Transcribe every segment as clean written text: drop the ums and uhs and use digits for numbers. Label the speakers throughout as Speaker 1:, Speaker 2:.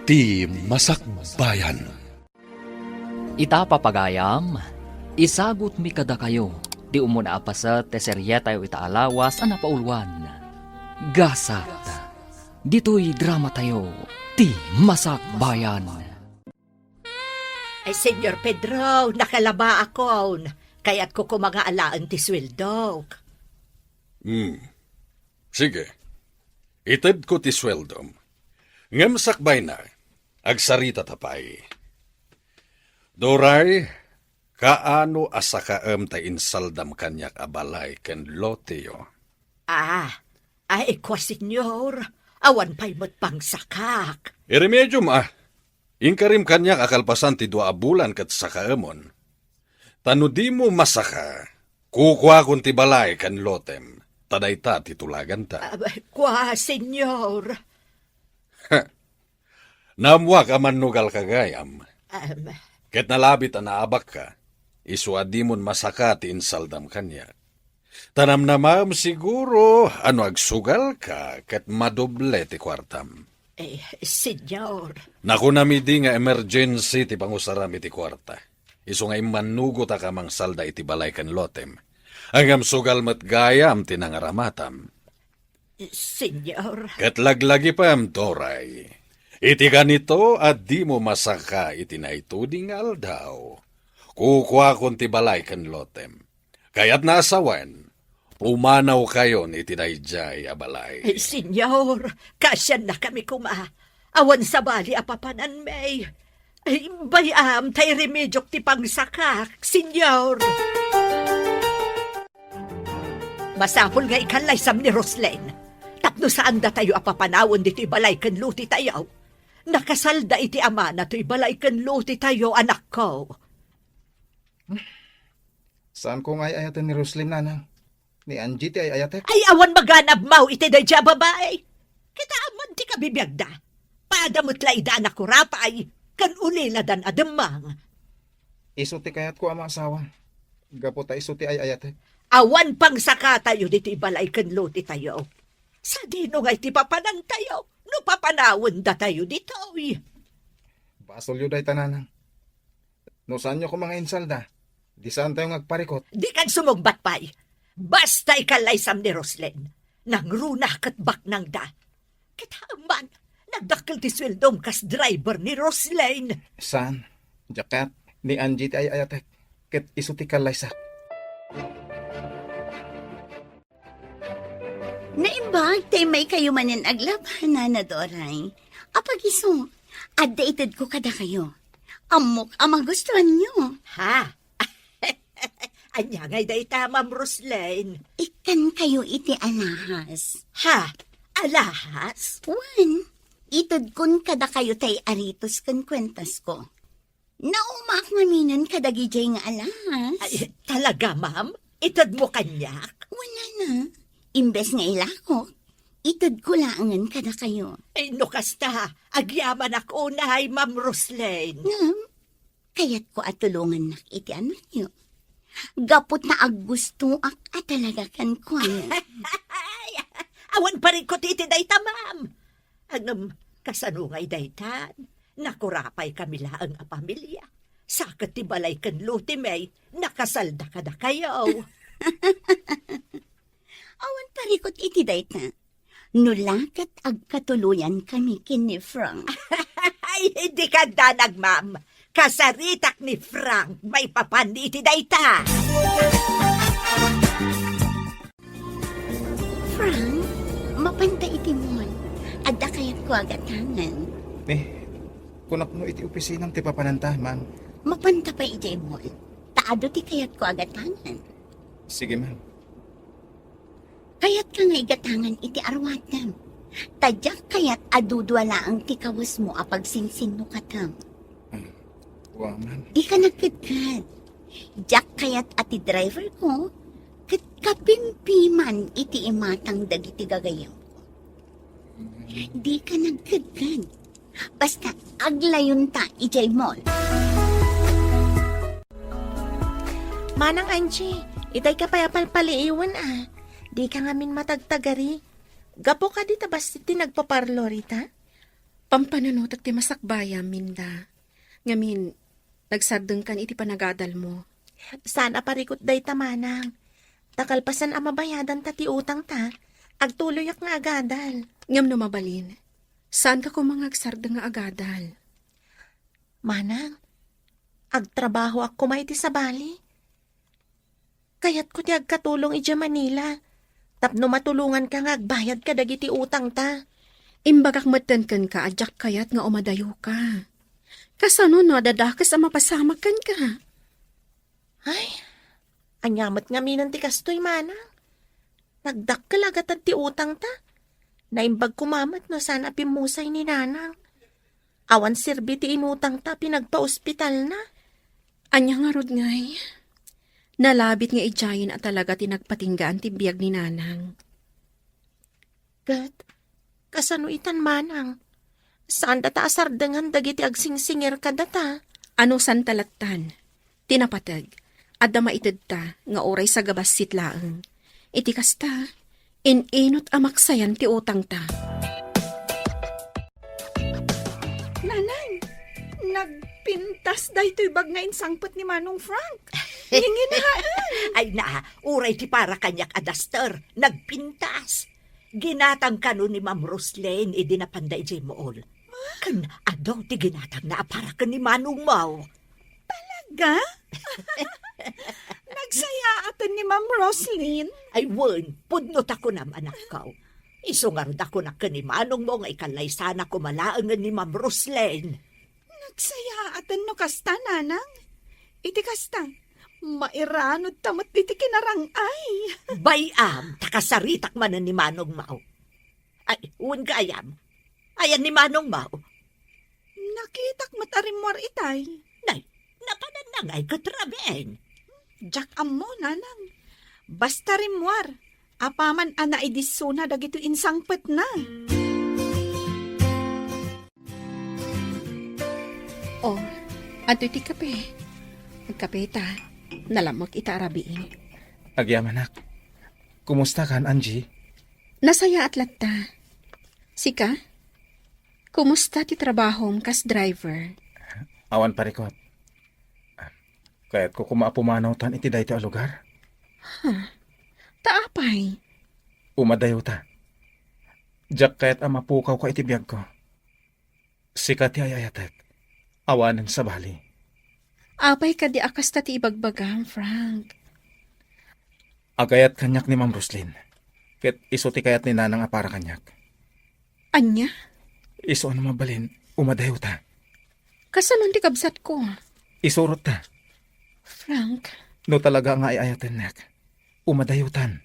Speaker 1: ti Masakbayan.
Speaker 2: Ita papagayam, isagot mi kada kayo, di umuna apasat te serye tayo itaalawas ana paulwan. Gasat, dito'y drama tayo, ti Masakbayan.
Speaker 3: Ay, Senyor Pedro, nakalaba ako. Kaya't ko mga alaan ti sweldo.
Speaker 1: Sige, itad ko ti sweldom. Ngam sakbay na, agsarita tapay. Doray, kaano asakaam ta insaldam kanyak abalay ken loteyo?
Speaker 3: Ay, kwa senyor. Awan pa'y mo't pang sakak.
Speaker 1: Iremedyo ma, inkarim kanyak akalpasan ti 2 bulan kat sakaamon. Tano di mo masaka, kukwa kun ti balay kan lotem, taday ta titulagan ta.
Speaker 3: Kwa senyor.
Speaker 1: Namwak aman nugal kagayam.
Speaker 3: Um,
Speaker 1: Ket nalabit na naabak ka, isuadi mon masaka ti insaldam kanya. Tanam na ma'am siguro, ano agsugal ka, ket madoble ti kwartam.
Speaker 3: Senyor.
Speaker 1: Naku namidi nga emergency ti pangusaram iti kwarta. Isu nga imanugo ta kamang salda iti balay kan lotem. Hangam sugal mat gayam ti nangaramatam.
Speaker 3: Senyor.
Speaker 1: Ket laglagi pam toray. Iti ganito at di mo masaka iti naituding aldaw. Kukwa kon ti balay kan lotem. Kaya't naasawan, umanaw kayon iti dayjay abalay.
Speaker 3: Senyor, kasyan na kami kuma. Awan sa bali apapanan may. Ay, bayam, tay remedyok ti pangsakak, senyor. Masapol nga ikalay sam ni Roslen. Tapno saan da tayo apapanawon dito ibalay kan luti tayo. Nakasalda iti ama na to ibalay kan luti tayo, anak ko.
Speaker 4: Saan ko nga ayatan ni Roslyn, nanang? Ni Angie ti ayatek?
Speaker 3: Ay, awan maganab mau iti da dya babae. Kita aman ti kabibiyagda. Padamot laida na kurapay. Kan ulila dan adamang.
Speaker 4: Iso ti kayat ko ama asawa. Gapo ta iso ti ayatek.
Speaker 3: Awan pang saka tayo dito ibalay kan luti tayo. Sa dino nga iti papanan tayo. No papanawon da tayo dito.
Speaker 4: Basol yun day tananang. No saan nyo ko mga insalda? Di saan tayo ngagparikot?
Speaker 3: Di kan sumugbat pa'y. Basta ikalay sam ni Roslen. Nang runa kat bak nang da. Kita man, nagdakil ti sweldom kas driver ni Roslen.
Speaker 4: Saan? Jakat ni Angie ti ayatek. Ket iso ti kalaysak.
Speaker 5: Naimbag, tay may kayo manin aglaban na Doray. Apag iso, updated ko kada kayo. Amok ang magustuhan nyo.
Speaker 3: Ha? Anya ngay day tamam Roslen.
Speaker 5: Ikan kayo iti alahas.
Speaker 3: Ha? Alahas?
Speaker 5: Wan, itod kun kada kayo tay aritos kan kwentas ko. Naumak naminan kada gijay nga alahas.
Speaker 3: Ay, talaga, ma'am? Itad mo kanyak?
Speaker 5: Wala na. Imbes nga ilakok, itod ko laangan kada kayo.
Speaker 3: Ay, no kasta, agyaman ako na ay Ma'am Roslen.
Speaker 5: Ngam, kaya't ko at tulungan nak iti anak nyo. Gapot na aggusto at talaga kan ko.
Speaker 3: Ay, awan pa rin ko titi dayta, ma'am. Agam, kasanungay daytan, nakurapay kami laang a pamilya. Sakat ti balay kan luti may, nakasalda ka na kayo.
Speaker 5: Awan parikot iti dayta. Nulakat agkatuluyan kami kini Frank.
Speaker 3: Ay, hindi ka danag, ma'am. Kasaritak ni Frank, may papandi iti dayta.
Speaker 5: Frank, mapanta iti mon. Adda kayat ko agatangan.
Speaker 4: Kunak no iti opisinang ti papananta, ma'am.
Speaker 5: Mapanta pa iti mon. Taado ti kayat ko agatangan.
Speaker 4: Sige, ma'am.
Speaker 5: Kayat ka nga igatangan iti arwatam. Tadyak kayat adudwala ang tikawas mo apag sinsin no katam.
Speaker 4: Wow, ma'am.
Speaker 5: Di ka nagkadkad. Jack kayat ati driver ko, kat kapimpiman iti imatang dagiti gagayam ko. Di ka nagkadkad. Basta aglayon ta ijay mall.
Speaker 6: Manang Angie, itay ka payapalpaliiwan ah. Di ka ngamin matagtagari. Gapo ka di tabas iti nagpaparlo rita?
Speaker 7: Pampanunutot ti masakbaya, Minda. Ngamin, nagsardeng kan iti panagadal mo.
Speaker 6: Sana parikot day ta manang. Takalpasan ang mabayadan ta ti utang ta. Agtuloy ak nga agadal.
Speaker 7: Ngam no mabalin, saan ka kumangagsardeng nga agadal?
Speaker 6: Manang, agtrabaho ak kumay ti sa bali. Kayat ko ti agkatulong ija Manila. Tapno matulungan ka nga agbayad ka dagiti utang ta.
Speaker 7: Imbagak matenken ka, adyak kayat nga umadayo ka. Kasano no, dadakas ang mapasamak kan ka.
Speaker 6: Ay, anyamat nga minan ti kastoy manang. Nagdakkel agad ti utang ta. Naimbag kumamat no sana pimusay ni nanang. Awan sirbi ti inutang ta pinagpa-ospital na.
Speaker 7: Anya nga rod ngay. Nalabit nga ijayin at talaga tinagpatinggaan ti biyag ni nanang.
Speaker 6: Gat, kasano itan manang? Saan data asardengan dagiti agsingsingir ka data?
Speaker 7: Ano san talatan? Tinapatag. Adda maited ta nga oray sa gabas sitlaeng. Iti kasta, inot amaksayan ti utang ta. Nanay, nagpintas daytoy bag nga insangpot ni Manong Frank. Hingin na.
Speaker 3: Ay na, uray ti para kanyak adaster, nagpintas. Ginatang kano ni Ma'am Roslyn, idinapanday jay mool. Kan adaw ti ginatang na para ka ni Manong Mau.
Speaker 7: Ga? Nagsaya atin ni Ma'am Roslyn.
Speaker 3: Ay wen, pudnot ako nam anak ko. Isungarod ako na ka ni Manong mo nga ikalay sana kumalaangan ni Ma'am Roslyn.
Speaker 7: Nagsaya atin no kasta, nanang. Iti kasta, mairanod tamat iti kinarangay.
Speaker 3: Bayam, takasaritak man ni Manong Mau. Ay, wen ka ayam. Ayan ni Manong Mau.
Speaker 7: Nakitak matarimwar itay.
Speaker 3: Nay, napananangay katrabeng.
Speaker 7: Jak ammo, nanang. Basta rimwar. Apaman ana idisuna dagito insangpet na. Oh, ato iti kape. Magkape ta. Nalamok ita arabiin.
Speaker 4: Agyam anak. Kumusta kan, Angie?
Speaker 7: Nasaya at latta. Sika? Kumusta ti trabahom kas driver?
Speaker 4: Awan parikot. Kaya't ko kumapumanaw tan iti dayto a lugar.
Speaker 7: Taapay.
Speaker 4: Umadayo ta. Diyak kaya't amapukaw ko iti biyag ko. Sikat ti ayayatek. Awanen sa bali.
Speaker 7: Apay ka di akas ta ti ibagbagang, Frank.
Speaker 4: Agayat kanyak ni Ma'am Roslyn. Ket iso ti kayat ni nanang apara kanyak.
Speaker 7: Anya?
Speaker 4: Iso ano mabalin, umadayo ta.
Speaker 7: Kasanon ti kabsat ko?
Speaker 4: Isurot ta.
Speaker 7: Frank,
Speaker 4: No talaga nga ayayaten nek. Umadayutan.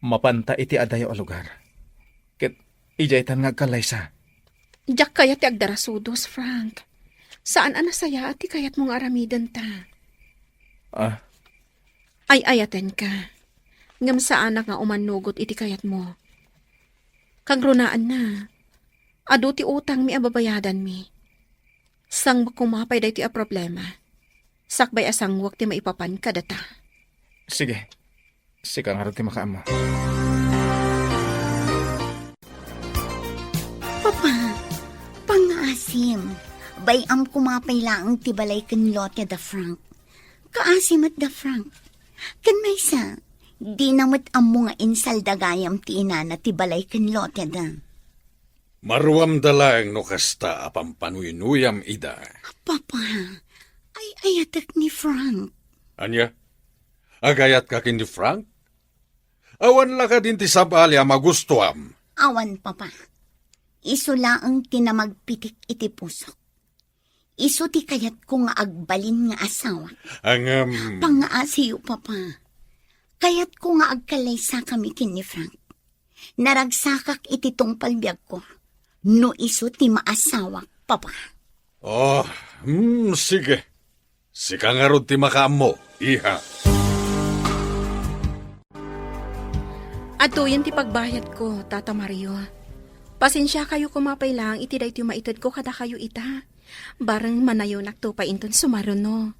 Speaker 4: Mapanta iti adayo a lugar. Ket ijaytan nga kalaysa.
Speaker 7: jak kaya ti agdarasudos, Frank. Saan anasaya at ti kayat mong aramidan ta? Ay ayaten ka. Ngam saan nga umanugot iti kayat mo. Kang runaan na. Ado ti utang mi ababayadan mi. Sang kumapay day ti a problema. Sakbay asang wak ti maipapan kadata.
Speaker 4: Sige. Sika nga rin ti makaamo.
Speaker 5: Papa, pangaasim. Bayam kumapay laang tibalay ken lote da Frank. Kaasim at da Frank. Kan may sa, di namot amo nga insal dagayam ti inana tibalay ken lote da.
Speaker 1: Maruam dalang no kasta apampanuyunuyam ida.
Speaker 5: Papa, ay ayatak ni Frank.
Speaker 1: Anya? Agayat ka kin ni Frank? Awan la ka din ti sabali a magustuam.
Speaker 5: Awan, Papa. Iso laang tinamagpitik iti pusok. Iso ti kayat ko nga agbalin nga asawa.
Speaker 1: Ang,
Speaker 5: Pangaasiyo, Papa. Kayat ko nga agkalaysa kami kin ni Frank. Naragsakak iti tungpalbiag ko. No iso ti maasawak, Papa.
Speaker 1: Oh, sige. Sika nga ron ti makaamo, iha.
Speaker 7: Ato yan ti pagbayad ko, Tata Mario. Pasensya kayo kumapay lang, iti day ti maitid ko kada kayo ita. Barang manayon akto pa inton sumaron no.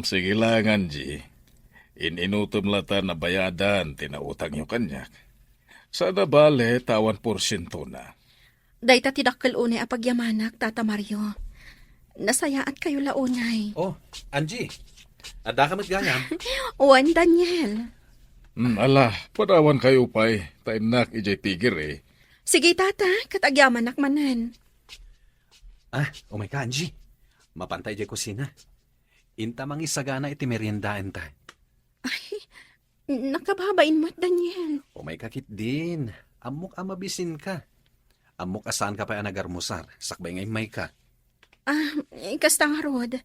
Speaker 8: Sige lang, Angie. Ininutom lata na bayadan, tinautang yung kanyak. Sana bale, tawan porsyento na.
Speaker 7: Dayta tidakkel unay apagyamanak, Tata Mario. Nasayaat kayo launay.
Speaker 1: Oh, Angie. Ada ka gayam.
Speaker 7: Uwan, Daniel.
Speaker 8: Ala, padawan kayo pa'y. Tainak ijay tigir eh.
Speaker 7: Sige, Tata, katagyamanak manan.
Speaker 1: Umay ka, Angie. Mapantay jay kusina. Inta mang isagana iti meriendaan ta.
Speaker 7: Nakababain mo't, Daniel.
Speaker 1: Umay kakit din. Amok amabisin ka. Amok asaan ka pa nagarmusar. Sakbay ngay may ka.
Speaker 7: Kasta nga rod.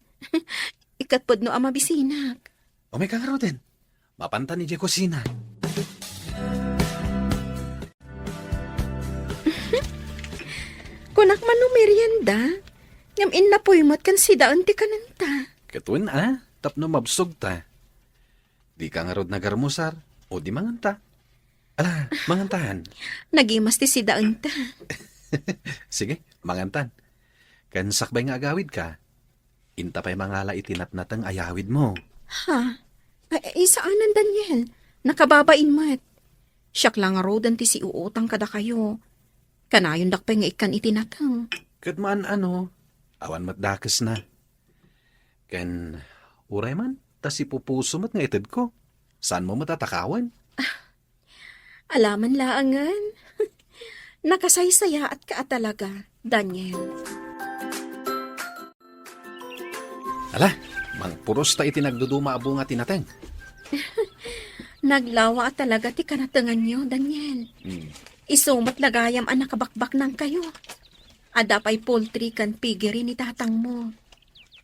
Speaker 7: Ikatpod no amabisinak.
Speaker 1: Umay ka nga din. Mapanta ni jay kusina.
Speaker 7: Kunak man no merienda. Ngam inapoy mo't kan sidaan ti kananta.
Speaker 1: Katuin tapno mabsog ta. Di ka nga rod nagarmusar. O di manganta. Ala, mangantahan.
Speaker 7: Nagimas ti sidaan ta.
Speaker 1: Sige, mangantan. Kan sakbay nga agawid ka. Inta pa'y mangala itinatnatang ayawid mo.
Speaker 7: Ha? Saanan, Daniel? Nakababain mo't. Siyak lang nga rodan ti si uutang kada kayo. Kanayon dakpay nga ikan itinatang.
Speaker 1: Katmaan awan matdakas na. Ken, uray man, tas ipupuso mat nga itid ko. Saan mo matatakawan?
Speaker 7: Alaman laangan. Nakasaysaya at kaa talaga, Daniel.
Speaker 1: Ala, mang puros ta itinagduduma abunga tinateng.
Speaker 7: Naglawa at talaga ti kanatangan nyo, Daniel. Isumat lagayam ang nakabakbak ng kayo. Ada pa'y poultry kan pigiri ni tatang mo.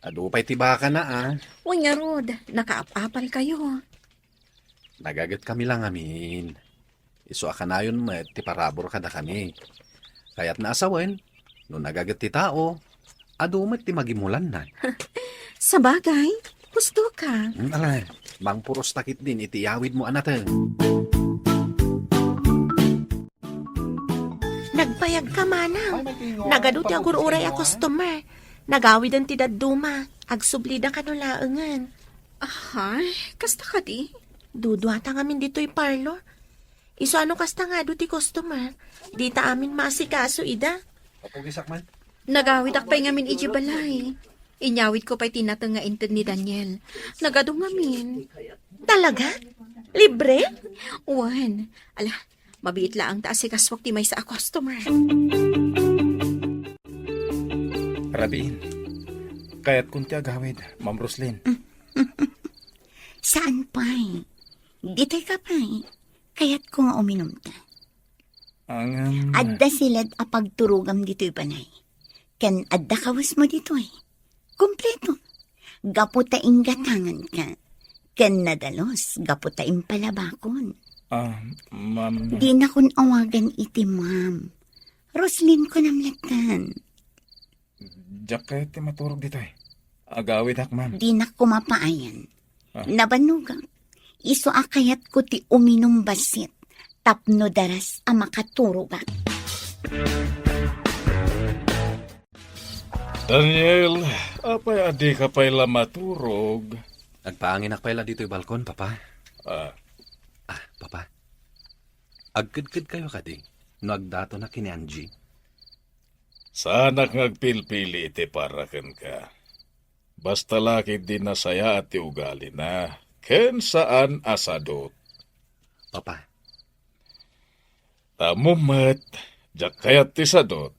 Speaker 1: Ado pa'y tibaka na
Speaker 7: Uy nga rod, nakaapapal kayo.
Speaker 1: Nagagat kami lang amin. Iso akanayon met, ti parabor kada kami. Kaya't naasawen, no nagagat ti tao, ado met ti magimulan na.
Speaker 7: Sa bagay, gusto ka.
Speaker 1: Ala, mang puros takit din iti yawid mo anateng.
Speaker 6: Nagpayag ka, Manang. Nagado ti agururay a customer. Nagawid ang ti dadduma. Agsublida ka no laengan.
Speaker 7: Ay, kasta ka di?
Speaker 6: Duduata ngamin dito'y parlor. Iso ano kasta nga do ti customer. Di ta amin maasikaso, ida.
Speaker 1: Papugisak man.
Speaker 7: Nagawid akpay ngamin iji balay. Inyawid ko pa'y tinatang nga inted ni Daniel. Nagado ngamin.
Speaker 6: Talaga? Libre?
Speaker 7: Uwan, ala, mabiit lang ta asikaswak ti may sa customer.
Speaker 4: Radiin. Kaya't kunti agawid, Ma'am Roslyn.
Speaker 5: Saan pa'y? Ditay ka pa'y. Kaya't ko nga uminom ta.
Speaker 4: Ang...
Speaker 5: Adda silad apagturugam dito'y panay. Ken adda kawas mo dito'y. Kompleto. Gaputaing gatangan ka. Ken nadalos, gaputaing palabakon.
Speaker 4: Ma'am...
Speaker 5: Di na kun awagan iti ma'am. Roslyn ko namlatan.
Speaker 4: Jacket maturog dito eh. Agawid hak, ma'am.
Speaker 5: Di na kumapaayan. Nabanugang. Iso akayat ko ti uminom basit. Tapno daras a makaturugan.
Speaker 8: Daniel, apay adi ka pa'y maturog.
Speaker 1: Nagpaanginak pala dito yung balkon, papa. Papa. Agkid-kid kayo kadi. Nagdato na kini Angie.
Speaker 8: Sana ngagpilpili iti parakan ka. Basta laki din na saya at ugali na. Ken saan asadot.
Speaker 1: Papa,
Speaker 8: Tamumat, jak kayat ti sadot.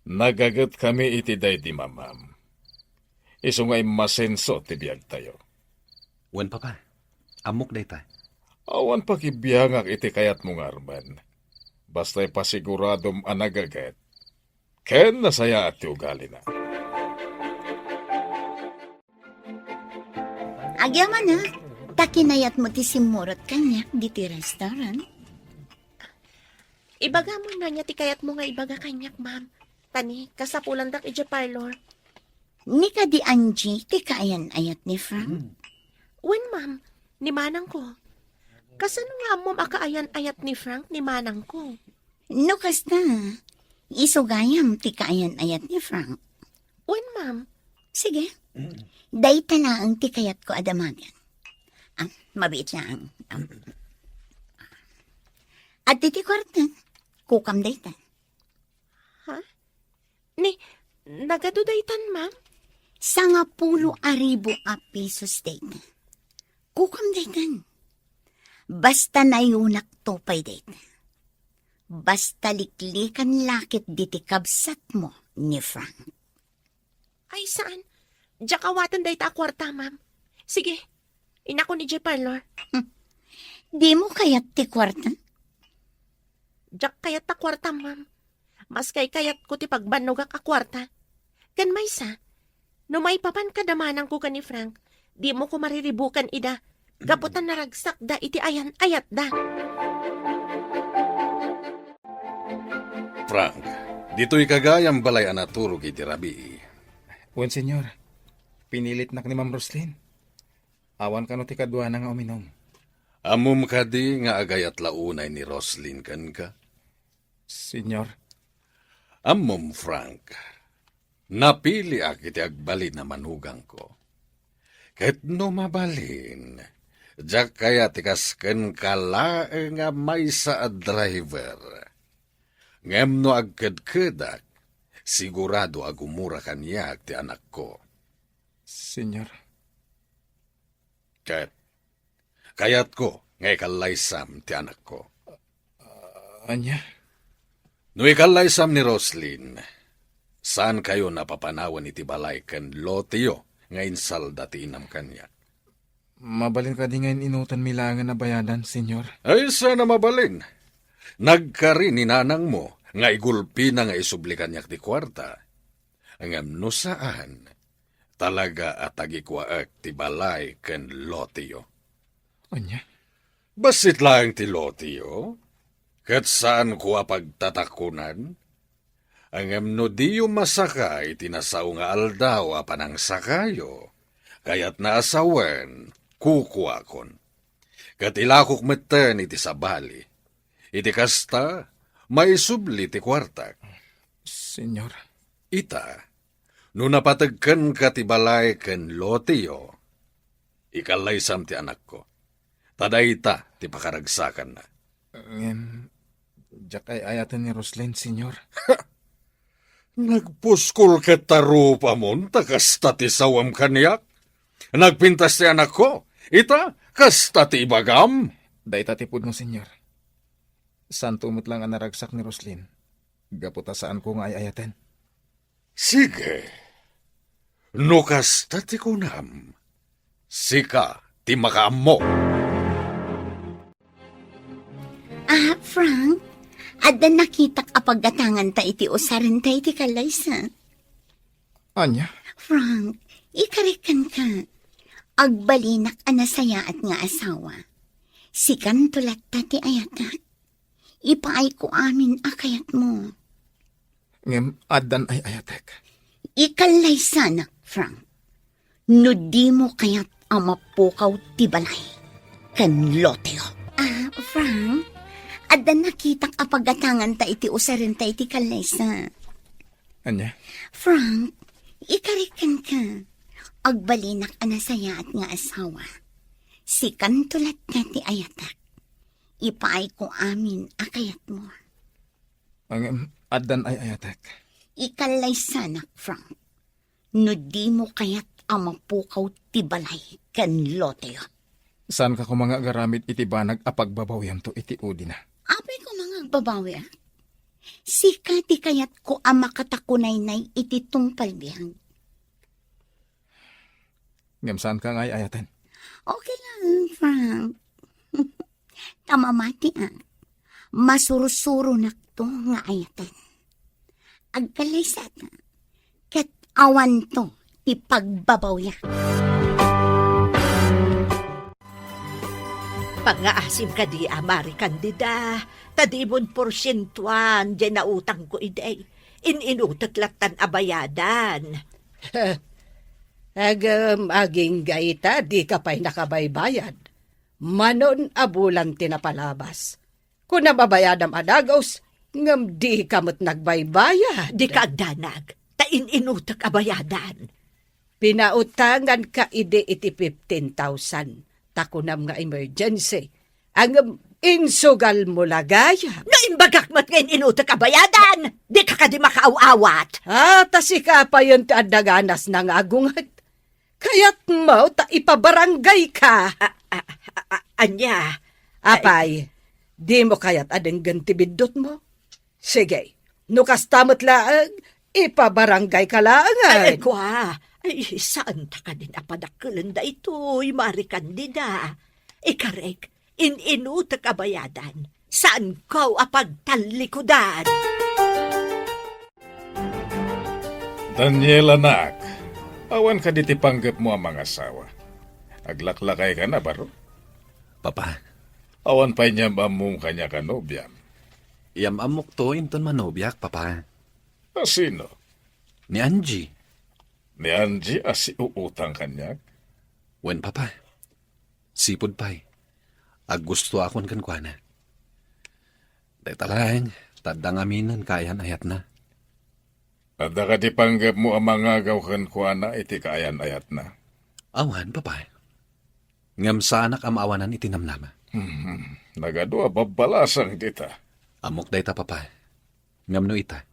Speaker 8: Nagagat kami iti day di mamam. Iso nga'y masenso ti biyag tayo.
Speaker 1: wen papa. Amok day ta.
Speaker 8: Awan pakibiyangak iti kayat mong arman. Basta'y pasiguradom anagagat. Ken nasaya at ugali na.
Speaker 5: Agyaman na. Takinayat mo ti simurot kanyak di ti restaurant.
Speaker 6: Ibaga mo na niya ti kayat mo nga ibaga kanyak, ma'am. Tani, kasapulan dak ija parlor.
Speaker 5: Ni ka di Angie, ti kaayan ayat ni Frank.
Speaker 6: Wen, ma'am, ni manang ko. Kasano nga mo makaayan-ayat ni Frank ni manang ko?
Speaker 5: No kasta, isugayam ti kaayan ayat ni Frank.
Speaker 6: Wen, ma'am.
Speaker 5: Sige, day na ang ti kayat ko adamagan. Mabiit lang. At titi kwarta, kukam day ta.
Speaker 6: Nagadudaytan, ma'am.
Speaker 5: Sa nga 10,000 a pesos dayta. Kukam daytan. Basta nayunak topay dayta. Basta liklikan lakit diti kabsat mo ni Frank.
Speaker 6: Ay, saan? Diyak awatan dayta kwarta, ma'am. Sige, inako ni J. Parlor.
Speaker 5: Di mo kayat ti kwarta?
Speaker 6: Diyak kayat ta kwarta, ma'am. Mas kayat ko ti pagbanog ka kwarta. Kan maysa, no may papan kadamanan ko ka ni Frank, di mo ko mariribukan ida. Gaputan naragsak da iti ayat da.
Speaker 1: Frank, dito'y kagayang balay anaturog iti rabi.
Speaker 4: Wen, senyor. Pinilit nak ni Ma'am Roslyn. Awan ka no ti kadwa na nga uminom.
Speaker 1: Amom ka di nga agayat launay ni Roslyn kan ka.
Speaker 4: Senyor,
Speaker 1: Amom, Frank. Napili iti agbali na manugang ko. Kahit no mabalin, diyak kaya tikasken kalae nga may sa driver. Ngem no agkadkadak, sigurado agumura kanya ti anak ko.
Speaker 4: senyor.
Speaker 1: Kayat ko, ngay kalaysam ti anak ko.
Speaker 4: Anya?
Speaker 1: No ikalaysam ni Roslyn, saan kayo napapanawan iti balay ken lotiyo nga insal dati inam kanya?
Speaker 4: Mabalin ka di ngayon inutan milangan na bayadan, senyor.
Speaker 1: Ay, sana mabalin. Nagkari ni nanang mo, nga igulpi na nga isublikan niyak di kwarta. Ang no saan, talaga at agikwaak ti balay ken lotiyo.
Speaker 4: Anya?
Speaker 1: Basit lang ti lotiyo, kat saan ko pagtatakunan? Ang no diyo masakay, tinasaw nga aldaw apan ang sakayo, kayat naasawen, kukuakon. Katilakok meten iti sabali, iti kasta, may subli ti kwartak.
Speaker 4: Senyor.
Speaker 1: Ita, no napatagkan ka ti balay ken lotiyo, ikalaysam ti anak ko. Taday ita ti pakaragsakan na.
Speaker 4: Diyak ay ayatan ni Roslyn, senyor.
Speaker 1: Nagpuskol ka tarupa mon, takasta ti sawam kaniyak. Nagpintas ti anak ko, ita, kasta ti ibagam.
Speaker 4: Dahita tipod mo, senyor. Saan tumot lang ang naragsak ni Roslyn? Gaputa saan ko nga ay ayatan?
Speaker 1: Sige, no kasta ti kunam, sika ti makaam mo.
Speaker 5: Frank, ada nakitak apagatangan ta iti usaran ta iti kalaysa.
Speaker 4: Anya?
Speaker 5: Frank, ikarikan ka. Agbalinak anasayaat nga asawa. Sikan tulat ta ti ayatak. Ipaay ko amin akayat mo.
Speaker 4: Ngem, adan ay ayatek.
Speaker 5: Ikalay sana, Frank. No di mo kayat ang mapukaw ti balay. Kan loteo. Frank, ada nakitak apagatangan ta iti usaran ta iti kalaysa.
Speaker 4: Anya?
Speaker 5: Frank, ikarikan ka. Agbalinak anasayaat nga asawa. Sikan tulat na ti ayatak. Ipaay ko amin akayat mo.
Speaker 4: Ngem, adan ay ayatek.
Speaker 5: Ikalay sana, Frank. No di mo kayat ang mapukaw ti balay kan loteo.
Speaker 4: Saan ka ko mga garamit iti banag apagbabawyam to iti udi na?
Speaker 5: Apay ko mga babawi Sika ti kayat ko ang makatakunay na iti tungpalbihang.
Speaker 4: Ngem, saan ka nga ay ayatan?
Speaker 5: Okay lang, Frank. Tamamati masurusuro na to nga ayatan. Agkalay sa ta. Kat awan to ti pagbabawya.
Speaker 3: Pangaasim ka di amari kandida, tadimon porsyentuan, dyan na utang ko iday. Inutak latan abayadan.
Speaker 9: Aging gaita, di ka pa'y nakabaybayad. Manon abulan tinapalabas. Kung nababayadam adagos, ngam di kamot nagbaybayad.
Speaker 3: Di ka agdanag, inutak abayadan.
Speaker 9: Pinautangan ka ide iti 15,000. Takunam nga emergency. Ang Insugal mo lagaya.
Speaker 3: No imbagak mat ngayon inuta kabayadan. Di ka di makaaw-awat.
Speaker 9: Tasi ka pa yun ti adaganas ng agungat. Kaya't mo ta ipabarangay ka.
Speaker 3: Anya,
Speaker 9: Apay, di mo kaya't adeng gantibidot mo. Sige, nukas tamot laang, ipabarangay ka laangan.
Speaker 3: ay kwa. Ay, saan ta ka din apadakulan da ito'y marikandida. Ikarek, inuta kabayadan. Saan ko apagtalikodan?
Speaker 8: Daniel, anak, awan ka diti panggap mo ang mga asawa. Aglaklakay ka na, baro?
Speaker 1: Papa,
Speaker 8: Awan pa niya mamong kanya kanobyan.
Speaker 1: iyam amok to inton manobyak, papa.
Speaker 8: Sino?
Speaker 1: Ni Angie.
Speaker 8: Ni Angie asi uutang kanya?
Speaker 1: Wen, papa. Sipod pa'y. Ag gusto akon kan kwa na. Dahil tadang aminan kayan ayat na.
Speaker 8: Ada ka di panggap mo ang mga gawkan ko na iti kaayan-ayat na.
Speaker 1: Awan, papa. Ngam sa anak amawanan itinamnama.
Speaker 8: Nagadua babalasang dita.
Speaker 1: Amok day ta, papa. Ngam no ita.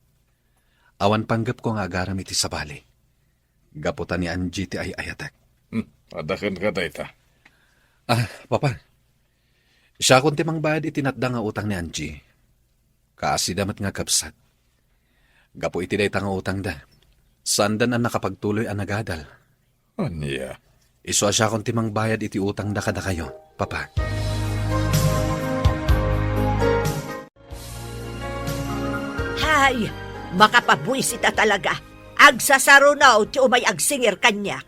Speaker 1: Awan panggap ko nga agaram iti sabali. Gaputan ni Angie ti ay ayatak.
Speaker 8: Adakan ka dita.
Speaker 1: Papa. Siya kung timang bayad itinatda nga utang ni Angie. Kaasi damat nga kapsat. Gapo iti day nga utang da. Sandan ang nakapagtuloy ang nagadal.
Speaker 8: Anya?
Speaker 1: Iso siya kung timang bayad iti utang da kada kayo, papa.
Speaker 3: Hay, makapabuisit ta talaga. Agsasaro na ti umay agsingir kanyak.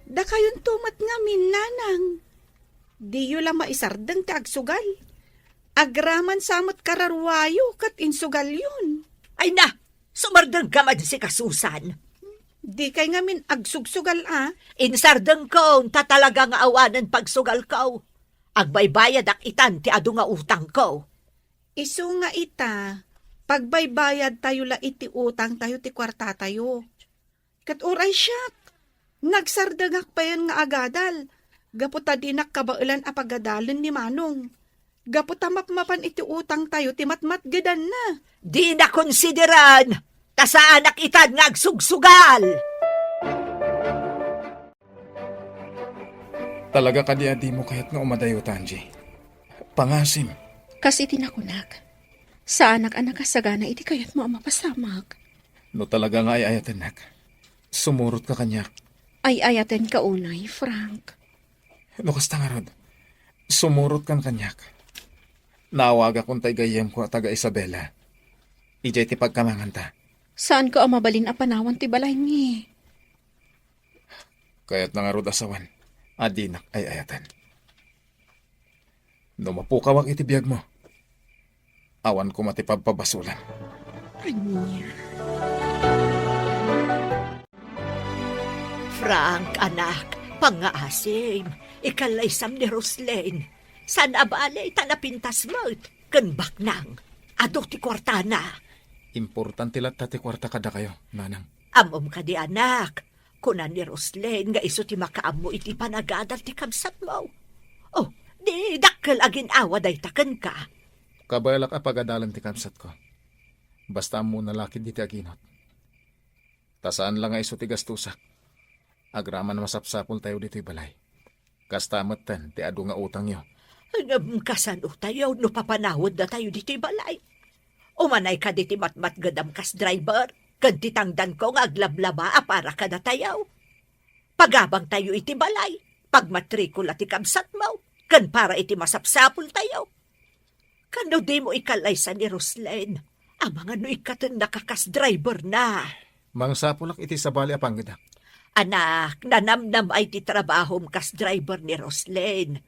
Speaker 7: Da kayon tumat nga minanang. Di yu lang maisardeng ti agsugal. Agraman samot kararwayo kat insugal yun.
Speaker 3: Ay na, sumardeng ka man si kasusan.
Speaker 7: Di kay ngamin agsugsugal
Speaker 3: Insardeng ko, ta talaga nga awanan pagsugal ko. Agbaybayad ak itan ti adu nga utang ko.
Speaker 7: Isu nga ita, pagbaybayad tayo la iti utang tayo ti kwarta tayo. Kat uray siyak, nagsardagak pa yan nga agadal. Gaputa dinak kabailan apagadalan ni Manong. Gaputa mapmapan iti utang tayo ti matmat gadan na.
Speaker 3: Di na konsideran, ta sa anak itan nga agsugsugal.
Speaker 4: Talaga ka di mo kahit nga umadayo, Tanji. Pangasim.
Speaker 7: Kasi tinakunak. Sa anak-anak kasagana iti kayat mo ang mapasamag.
Speaker 4: No talaga nga ay ayatan nak. Sumurot ka kanyak.
Speaker 7: Ay ayaten ka unay, Frank.
Speaker 4: No kasta nga rod. Sumurot kan kanyak. Naawaga kong taygayem ko at taga Isabela. Ijay ti pagkamangan ta.
Speaker 7: Saan ko ang mabalin a panawan ti balay ni?
Speaker 4: Kaya't nga rod asawan. Adinak ay ayatan. No mapukawak iti biyag mo. Awan ko matipagpabasulan.
Speaker 7: Anya.
Speaker 3: Frank, anak, pangaasim, ikalaysam ni Roslyn. San abale itanapintas mo, kanbak nang, ado ti kwartana.
Speaker 4: Importante lang tati kwarta kada kayo, nanang.
Speaker 3: Amom ka di anak, kunan ni Roslyn, nga iso ti makaam mo iti panagadal ti kamsat mo. Oh, di dakkel agin awa day taken ka.
Speaker 4: Kabayalak apagadalan ti kamsat ko. Basta mo nalakid di ti aginot. Tasaan lang nga iso ti gastusak. Agraman masapsapol tayo dito'y balay. Kastamot ten, ti adu nga utang yo.
Speaker 3: Kasan tayo, no papanawad na tayo dito'y balay. Umanay ka diti matmat gadam kas driver, kanti tangdan ko nga aglablaba para ka na tayo. Pagabang tayo iti balay, pagmatrikula ti kamsat mo, kan para iti masapsapol tayo. Kano di mo ikalaysa ni Roslyn, ang mga no ikatan nakakas driver na.
Speaker 4: Mang sapulak iti sabali apanggadak.
Speaker 3: Anak, nanamnam ay ti trabahom kas driver ni Roslyn.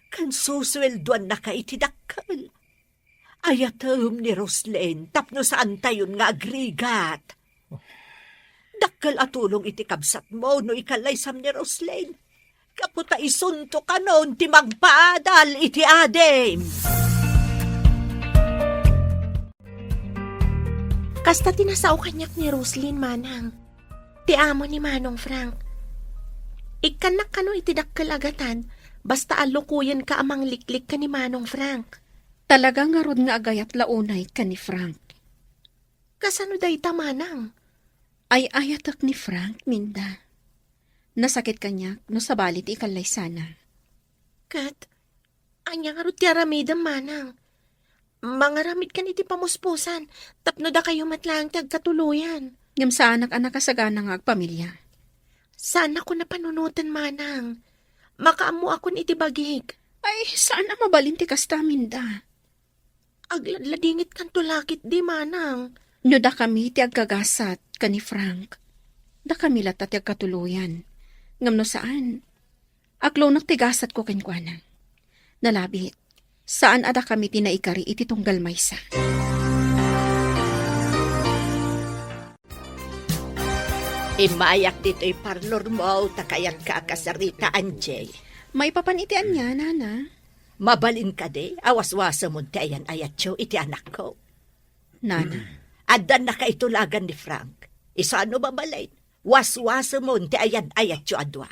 Speaker 3: Kan susweldoan na ka iti dakkel. Ayatom ni Roslyn, tapno saan tayon nga agrigat. Dakkel atulong iti kabsat mo no ikalaysam ni Roslyn. Kaputa isunto ka noon ti magpaadal iti adem.
Speaker 6: Kasta tinasaw kanyak ni Roslyn, manang. Ti amo ni Manong Frank. Ikanak kano iti dakkel agatan, basta alukuyan ka amang liklik ka ni Manong Frank.
Speaker 7: Talaga nga rod nga agayat launay ka ni Frank.
Speaker 6: Kasano dayta manang?
Speaker 7: Ay ayatak ni Frank, Minda. Nasakit kanya no sabalit ikalay sana.
Speaker 6: Kat, anya nga ro ti aramidam manang. Mga ramid kan iti pamuspusan, tapno da kayo matlang tagkatuluyan.
Speaker 7: Ngam sa anak-anak kasagana nga agpamilya.
Speaker 6: Sana ko napanunutan manang. Makaamu akon iti bagig.
Speaker 7: Ay, sana mabalinti kasta, Minda.
Speaker 6: Agladladingit kan tulakit di manang.
Speaker 7: Nyo da kami ti agkagasat ka ni Frank. Da kami lata ti agkatuluyan. Ngam no saan? Aglaw nagtigasat ko kenkwana. Nalabit, saan ada kami tinaikari iti tunggal maysa.
Speaker 3: Imayak dito'y parlor mo, takayan ka kasarita, Anjay.
Speaker 7: May papanitian niya, nana.
Speaker 3: Mabalin ka de, awaswasa mo tayan ayatyo iti anak ko.
Speaker 7: Nana,
Speaker 3: Adan na kaitulagan ni Frank. Isano mabalin? Waswasa mo tayan ayatyo adwa.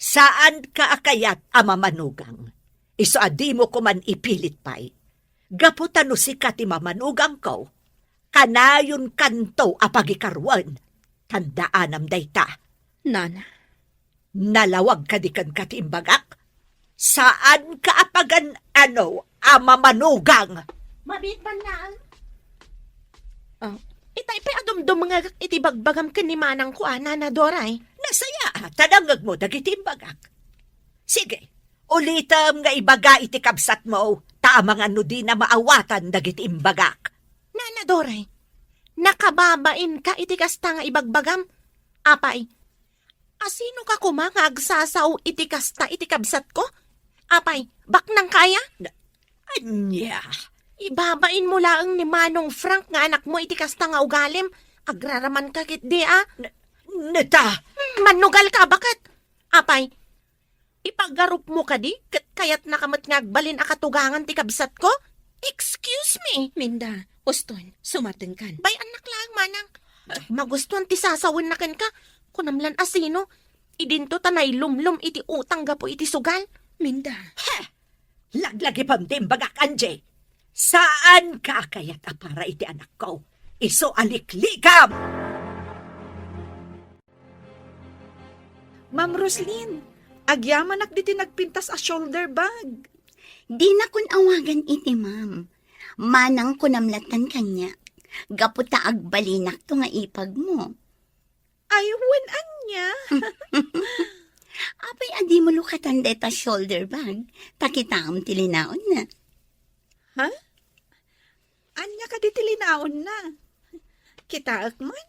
Speaker 3: Saan ka akayat ama manugang? Iso adi mo ko man ipilit pa'y. Gaputan no si kati mamanugang ko. Kanayon kanto apagikarwan. Tandaanam dayta.
Speaker 7: nana.
Speaker 3: Nalawag ka di kan katimbagak? Saan ka apagan ama manugang?
Speaker 6: Mabit man lang.
Speaker 7: Oh.
Speaker 6: Itay pa adumdum mga iti bagbagam ka ni manang ko, Nana Doray.
Speaker 3: Nasaya, tanangag mo dagitimbagak. Sige, ulitam nga ibaga iti kabsat mo, tamang ano di na maawatan dagitimbagak.
Speaker 6: Nana Doray, nakababain ka iti kasta nga ibagbagam? Apay, asino ka kumanga agsasaw iti kasta iti kabsat ko? Apay, baknang kaya?
Speaker 3: Anya,
Speaker 6: Ibabain mo laang ni Manong Frank nga anak mo iti kasta nga ugalim. Agraraman ka kit di
Speaker 3: neta,
Speaker 6: Manugal ka, bakit? Apay, ipagarup mo ka di? Kaya't nakamat nga agbalin akatugangan ti kabsat ko? Excuse me.
Speaker 7: Minda, uston, sumateng kan.
Speaker 6: Bay anak lang, manang. Magustuhan ti sasawin na ken ka. Kunamlan asino. Idinto tanay lumlum iti utang gapo iti sugal.
Speaker 7: Minda,
Speaker 3: laglagi pang timbagak, Anje. Saan ka kayat para iti anak ko? Iso aliklikam!
Speaker 9: Ma'am Roslyn, agyamanak di nagpintas a shoulder bag.
Speaker 5: Di na kun awagan iti ma'am. Manang kunamlatan kanya. Gaputa agbalinak to nga ipag mo.
Speaker 9: Ay, wen anya.
Speaker 5: Apay adi mo lukatan deta shoulder bag. Takitaam tilinaon na.
Speaker 9: Ha? Anya ka di tilinaon na. Kitaak man.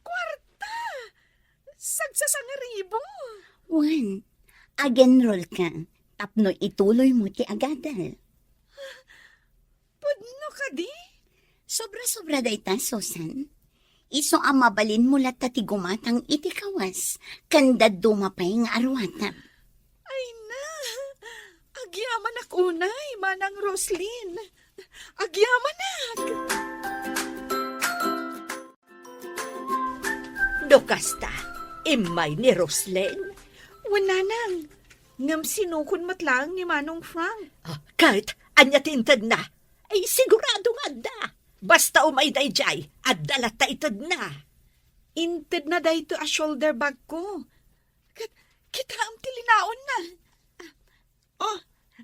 Speaker 9: Kwarta! Sagsasangaribo.
Speaker 5: Juan, agenroll ka. Tapno ituloy mo ti agadal.
Speaker 9: Pudno ka di?
Speaker 5: Sobra-sobra dayta, Susan. Iso ang mabalin mo lata ti gumatang iti kawas. Kanda dumapay nga arwatan.
Speaker 9: Ay na! Agyaman ak unay, Manang Roslyn. Agyaman ak!
Speaker 3: Dokasta, imay ni Roslyn.
Speaker 9: Wananang, ngam sinukon matlang ni Manong Frank.
Speaker 3: Kahit anya tintad na, ay sigurado nga da. Basta umay dayjay, at dalata itad na.
Speaker 9: Inted na dahito a shoulder bag ko. Kita ang tilinaon na. Oh,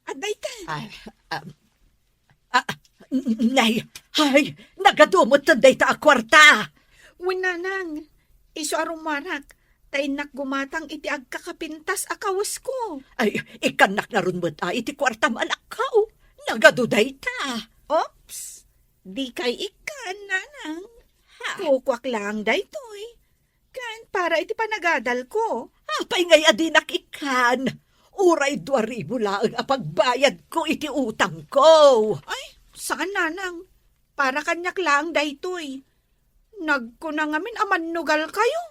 Speaker 9: at dayta.
Speaker 3: Ay, nay, ay, nagadumot na dayta a kwarta.
Speaker 9: Wananang, iso arumanak, tainak gumatang iti agkakapintas akawas ko.
Speaker 3: Ay, ikanak na rin mo iti kwarta manakaw. Nagaduday ta.
Speaker 9: Oops! Di kay ikan, nanang. Kukwak lang daytoy. Kan, para iti panagadal ko.
Speaker 3: Apay ngay adinak ikan. Uray 2,000 lang ang pagbayad ko iti utang ko.
Speaker 9: Ay, saan nanang? Para kanyak lang daytoy. Nagkunangamin amanugal kayo.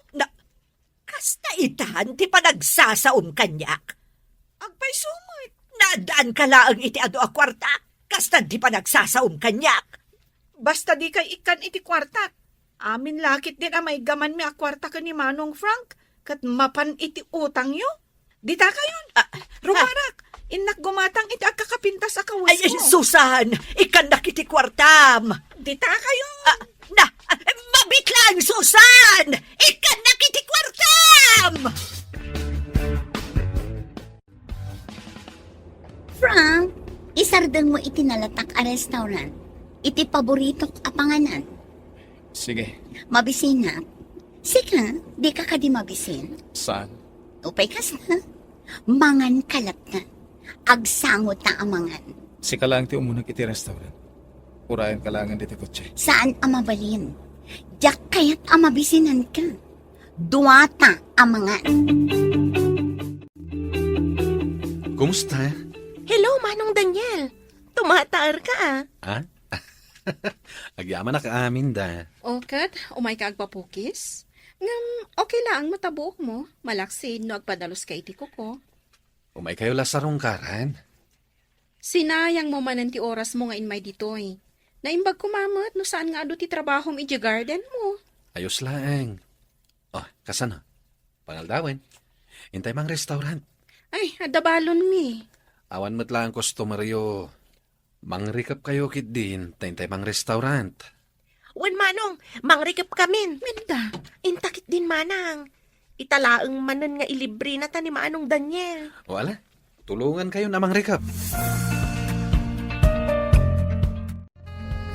Speaker 3: Kasta itan, ti pa nagsasaom kanyak.
Speaker 9: Agpay sumot.
Speaker 3: Nadaan ka lang iti ado a kwarta. Kasta di pa nagsasaom kanyak.
Speaker 9: Basta di kay ikan iti kwarta. Amin lakit din may gaman mi a kwarta ka ni Manong Frank. Kat mapan iti utang yo.
Speaker 6: Dita kayon. Rumarak. Inak gumatang iti agkakapintas sa kawas
Speaker 3: Ay,
Speaker 6: ko.
Speaker 3: Susan, ikan nakiti kwartam.
Speaker 6: Dita kayon.
Speaker 3: Mabit lang, Susan! Ikan nakiti kwartam!
Speaker 5: Frank, isardeng mo iti nalatak a restaurant. Iti paborito a panganan.
Speaker 4: Sige,
Speaker 5: Mabisin na. Sika, di ka kadi mabisin.
Speaker 4: saan?
Speaker 5: Upay kas na. Mangan kalat na. Agsangot na amangan.
Speaker 4: Sika lang ti umunag iti restaurant. Urayan ka lang dito kotse.
Speaker 5: Saan amabalin? Diyak kaya't amabisinan ka. Duwata amangan.
Speaker 1: Kumusta?
Speaker 6: Hello, Manong Daniel. Tumataar ka
Speaker 1: Ha? Agyaman na ka amin da.
Speaker 7: O, Kat, umay ka agpapukis? Ngam, okay lang, matabuok mo. Malaksin, no agpadalos ka iti ko.
Speaker 1: Umay kayo lasarong karan.
Speaker 7: Sinayang mo man ti oras mo nga inmay ditoy. Naimbag kumamat, no saan nga ado ti trabaho mo iti garden mo.
Speaker 1: Ayos lang. Oh, kasano? Pangaldawin. Intay mang restaurant.
Speaker 7: Ay, adabalon mi.
Speaker 1: Awan mo't lang customeryo. Mangrikap kayo kit din. Tayntay mang restaurant.
Speaker 6: Wan Manong, mangrikip kamin.
Speaker 7: Minda,
Speaker 6: Intakit din Manang. Italaang manan nga ilibre na ta ni Manong Daniel.
Speaker 1: Wala. Tulungan kayo na mangrikap.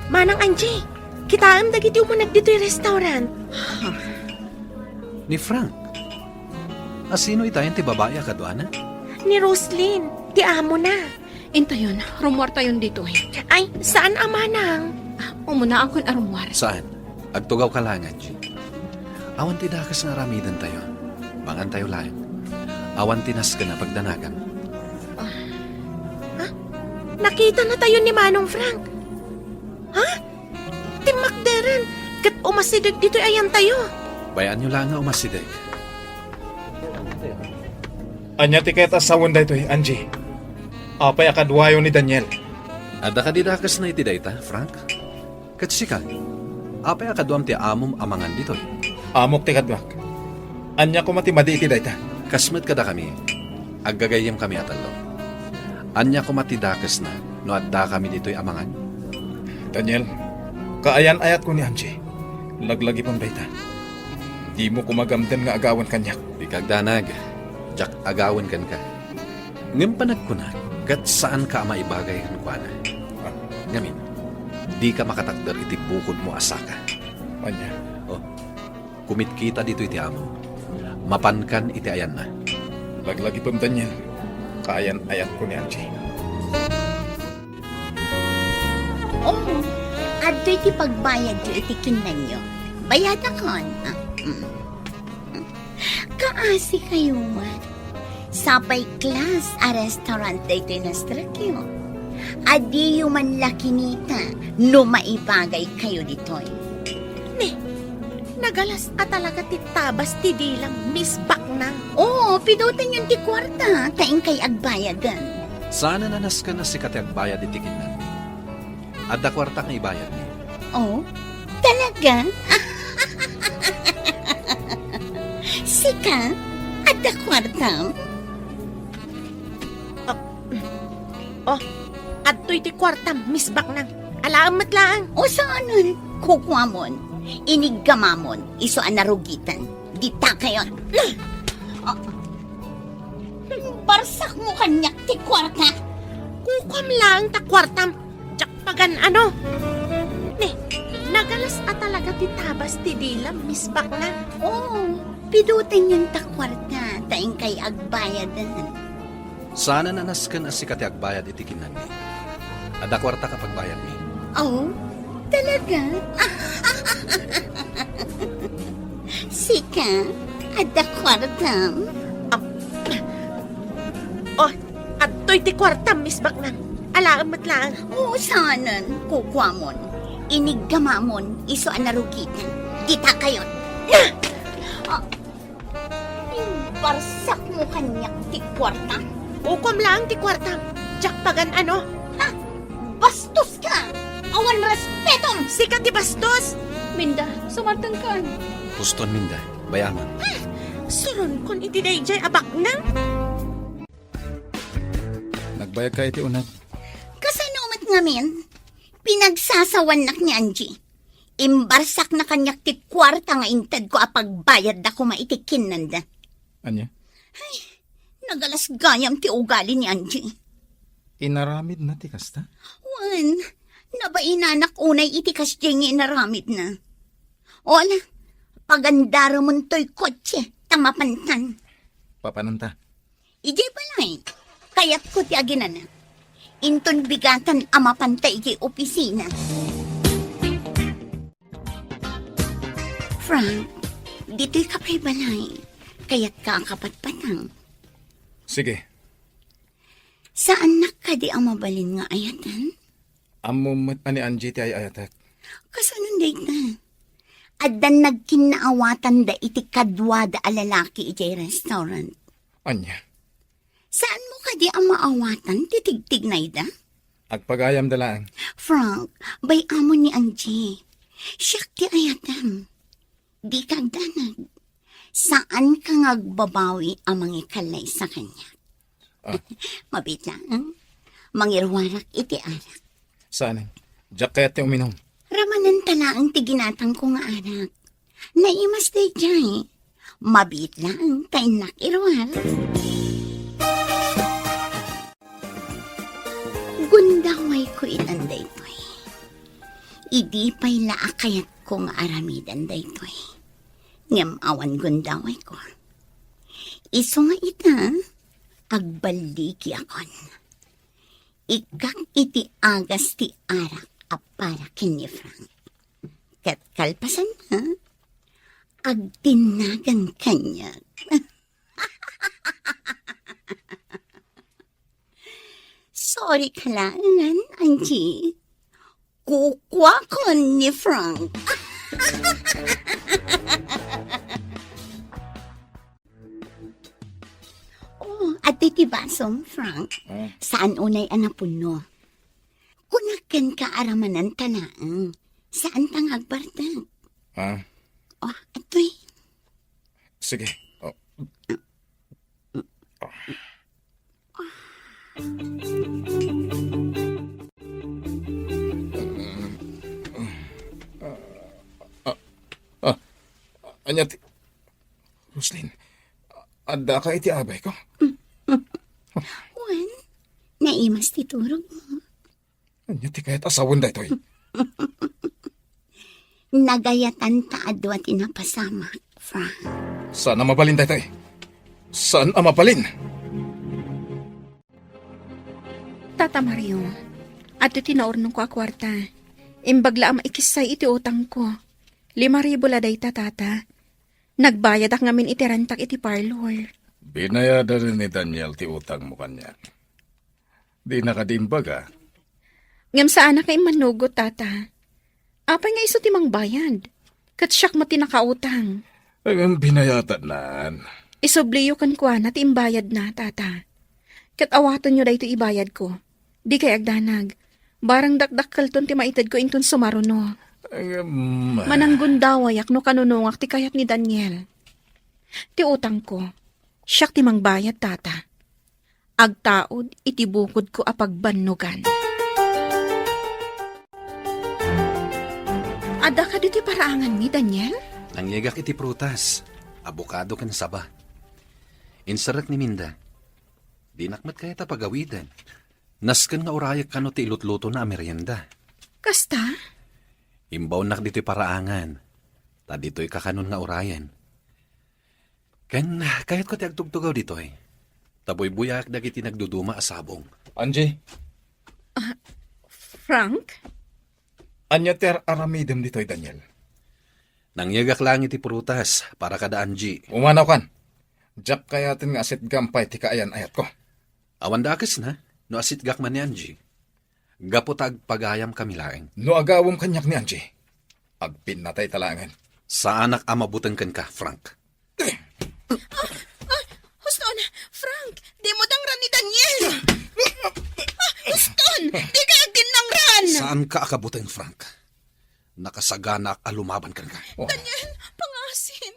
Speaker 6: Manang Angie, kita ang dagiti mo nagdito yung restaurant.
Speaker 1: Ni Frank. Asino itayin ti babae akaduana?
Speaker 6: Ni Roslyn, ti amo na.
Speaker 7: intayon, rumwar tayon ditoy.
Speaker 6: Ay, saan ang Manang?
Speaker 7: Umuna akong arumwar.
Speaker 1: Saan? Agtugaw ka lang, Angie. Awan ti dakas nga ramidan tayo. Mangan tayo lang. Awan tinas ka na pagdanagan.
Speaker 6: Nakita na tayo ni Manong Frank. Ha? Timak deren, kat umasidag dito ayan tayo.
Speaker 1: Bayaan nyo lang nga umasidag.
Speaker 4: Anya tiket asawan da ito Angie. Apay akadwayo ni Daniel.
Speaker 1: Ada ka di dakas na iti dayta, Frank? Katsika, apay akaduam ti amom amangan dito.
Speaker 4: Amok ti kadwak. Anya ko matimadi iti dayta.
Speaker 1: Kasmet kada kami, aggagayam kami atalo. Anya ko matidakas na, no adda kami dito'y amangan.
Speaker 4: Daniel, kaayan ayat ko ni Angie. Laglagi pang dayta. Di mo kumagamdan nga agawan kanyak.
Speaker 1: Di kagdanag, jak agawan kan ka. Ngem panagkunag, kat saan ka maibagay kan kuana. Ngamin, di ka makatakder iti bukod mo asaka.
Speaker 4: Anya,
Speaker 1: Oh, kumit kita dito iti amo. Mapankan iti ayan na.
Speaker 4: laglagi pang Daniel. Kaayan ayat ko ni Angie.
Speaker 5: Oh, ado'y ti pagbayad yu iti kinan nyo. Bayad akon. Kaasi kayo man. Sapay class a restaurant dito inastrakyo. Adi yu man lakinita no maibagay kayo ditoy.
Speaker 6: Nagalas at talaga ti tabas ti dilang Miss Baknang.
Speaker 5: Oo, pidutan yung ti kwarta. Kain kay agbayadan.
Speaker 1: Sana nanas ka na si katiagbayad iti kinan. Adda kwarta nga ibayad ni.
Speaker 5: Oh, talaga? Sika, ada kwarta?
Speaker 6: Adto'y ti kwartam, Miss Baknang. Alaamat lang.
Speaker 5: O saanon? Kukwamon. Iniggamamon. Iso anarugitan. Dita kayon. Barsak mo kanyak ti kwarta.
Speaker 6: Kukwam lang ta kwartam. Tsak pagan ano. Nagalas at talaga ti tabas ti dilang Miss Baknang.
Speaker 5: Oh, pidutin yung ta kwarta. Taing kay agbayadan.
Speaker 1: Sana nanas ka na si katiagbayad iti kinan ni. Adda kwarta kapag bayad ni.
Speaker 5: Oh, talaga? Sika, ada kwarta?
Speaker 6: Adto'y ti kwartam, Miss Baknang. Alaamat lang.
Speaker 5: Oo, saanan? Kukwamon. Iniggamamon. Iso anarugitan. Kita kayon. Barsak mo kanyak ti kwarta.
Speaker 6: Kukwam lang ti kwartam. Tsak pagan ano.
Speaker 5: Bastos ka! Awan respetom!
Speaker 6: Sikat ti bastos.
Speaker 7: Minda, sumartan ka.
Speaker 1: Puston minda, bayaman.
Speaker 6: Suron kon iti dayjay abak nang.
Speaker 4: Nagbayag ka iti unag.
Speaker 5: Kasanumat ngamin, pinagsasawan nak ni Angie. Imbarsak na kanyak ti kwarta nga intad ko apagbayad da ko maitikin nanda.
Speaker 4: Anya?
Speaker 5: Nagalas gayam ti ugali ni Angie.
Speaker 4: Inaramid na ti kasta?
Speaker 5: Wan, nabainanak unay itikas dyan nga inaramid na. Wala, pagandaro mo to'y kotse, tamapantan.
Speaker 4: Papananta.
Speaker 5: Ijay balay, kayat ko ti aginan na. Inton bigatan amapantay ijay opisina. Frank, dito'y kapay balay, kayat ka ang kapatpatang.
Speaker 4: Sige.
Speaker 5: Saan na ka di ang mabalin nga ayatan?
Speaker 4: Amo ani Angie ti ay ayatak.
Speaker 5: Kasanon date na. Adan nagkinaawatan da iti kadwa da alalaki ijay restaurant.
Speaker 4: Anya?
Speaker 5: Saan mo ka di ang maawatan titigtig na ida?
Speaker 4: Agpagayam dalaan.
Speaker 5: Frank, bay amo ni Angie. Siyak ti ayatan. Di kagdanag. Saan ka ngagbabawi ang mga kalay sa kanya? Mabit lang. Mangirwarak iti anak.
Speaker 4: Saan? Jack kaya ti uminom.
Speaker 5: Ramanan tala ang tiginatang ko nga anak. Naimas day jay. Mabit lang kay nakirwal. Gundaway ko itanday to'y. Idi pa'y laakayat ko nga aramidan day to'y. Ngam awan gundaway ko. Iso nga ita, agbaliki akon. Ikak iti agas ti arak apara kini Frank. Kat kalpasan na, agtinagan kanya. Sorry kalangan, Angie. Kukwa ko ni Frank. At iti basom, Frank, saan unay anapuno? Kunakan ka aramanan talaang, saan tang agbartag?
Speaker 4: Ha?
Speaker 5: Oh, ato'y.
Speaker 4: Sige. Oh. Anya ti... Roslyn, adda ka iti abay ko?
Speaker 5: Juan, naimas ti turog mo.
Speaker 4: Anya ti kahit asawon da ito'y.
Speaker 5: Nagayatan taadwa tinapasamak, Frank.
Speaker 4: Saan ang mapalin da ito'y? Saan ang mapalin?
Speaker 7: Tata Mario, at tinaornong ko a kwarta. Imbagla ang maikisay iti utang ko. 5,000 laday tata. Nagbayad ak ngamin iti rentak iti parlor.
Speaker 8: Binayada rin ni Daniel ti utang mo kanya. Di nakadimbaga.
Speaker 7: Ngam sa anak kay manugot tata. Apay nga iso timang bayad. Kat siyak mati nakautang.
Speaker 8: Ang binayatan nan.
Speaker 7: Isobliyo kan kwa na ti imbayad na tata. Kat awaton nyo da ito ibayad ko. Di kay agdanag. Barang dakdakkel ton ti maitad ko inton sumaruno. Mananggun dawayak no kanunungak ti kayat ni Daniel. Ti utang ko, siyak ti mangbayad tata. Agtaod iti bukod ko apagbannugan. Ada ka diti paraangan ni Daniel?
Speaker 1: Nangyagak iti prutas. Abokado kan saba. Insarak ni Minda. Dinakmat kaya ta pagawidan. Naskan nga urayak kano ti ilutluto na merienda.
Speaker 7: Kasta?
Speaker 1: Imbaw nak dito'y paraangan. Ta dito'y kakanon nga urayan. Kahit ko ti agtugtugaw dito'y. Taboy-buyak dagiti nagduduma asabong.
Speaker 4: Angie,
Speaker 7: Frank?
Speaker 4: anya ti aramidem dito'y Daniel.
Speaker 1: Nangyagak lang iti prutas para kada Angie.
Speaker 4: Umanaw kan. Jack kayatin nga asit gampay ti kaayan ayat ko.
Speaker 1: Awan dakes na, no asit gak man ni Angie. Gapotag pagayam kami laeng.
Speaker 4: No agawom kanyak ni Angie. Agpinatay talangan.
Speaker 1: Sa anak amabutang kan ka, Frank.
Speaker 7: Huston, Frank, di mo dangran ni Daniel. Huston, di ka agdinangran.
Speaker 1: Saan ka akabutang, Frank? Nakasagana alumaban kan ka.
Speaker 4: Oh.
Speaker 7: Daniel, pangasin.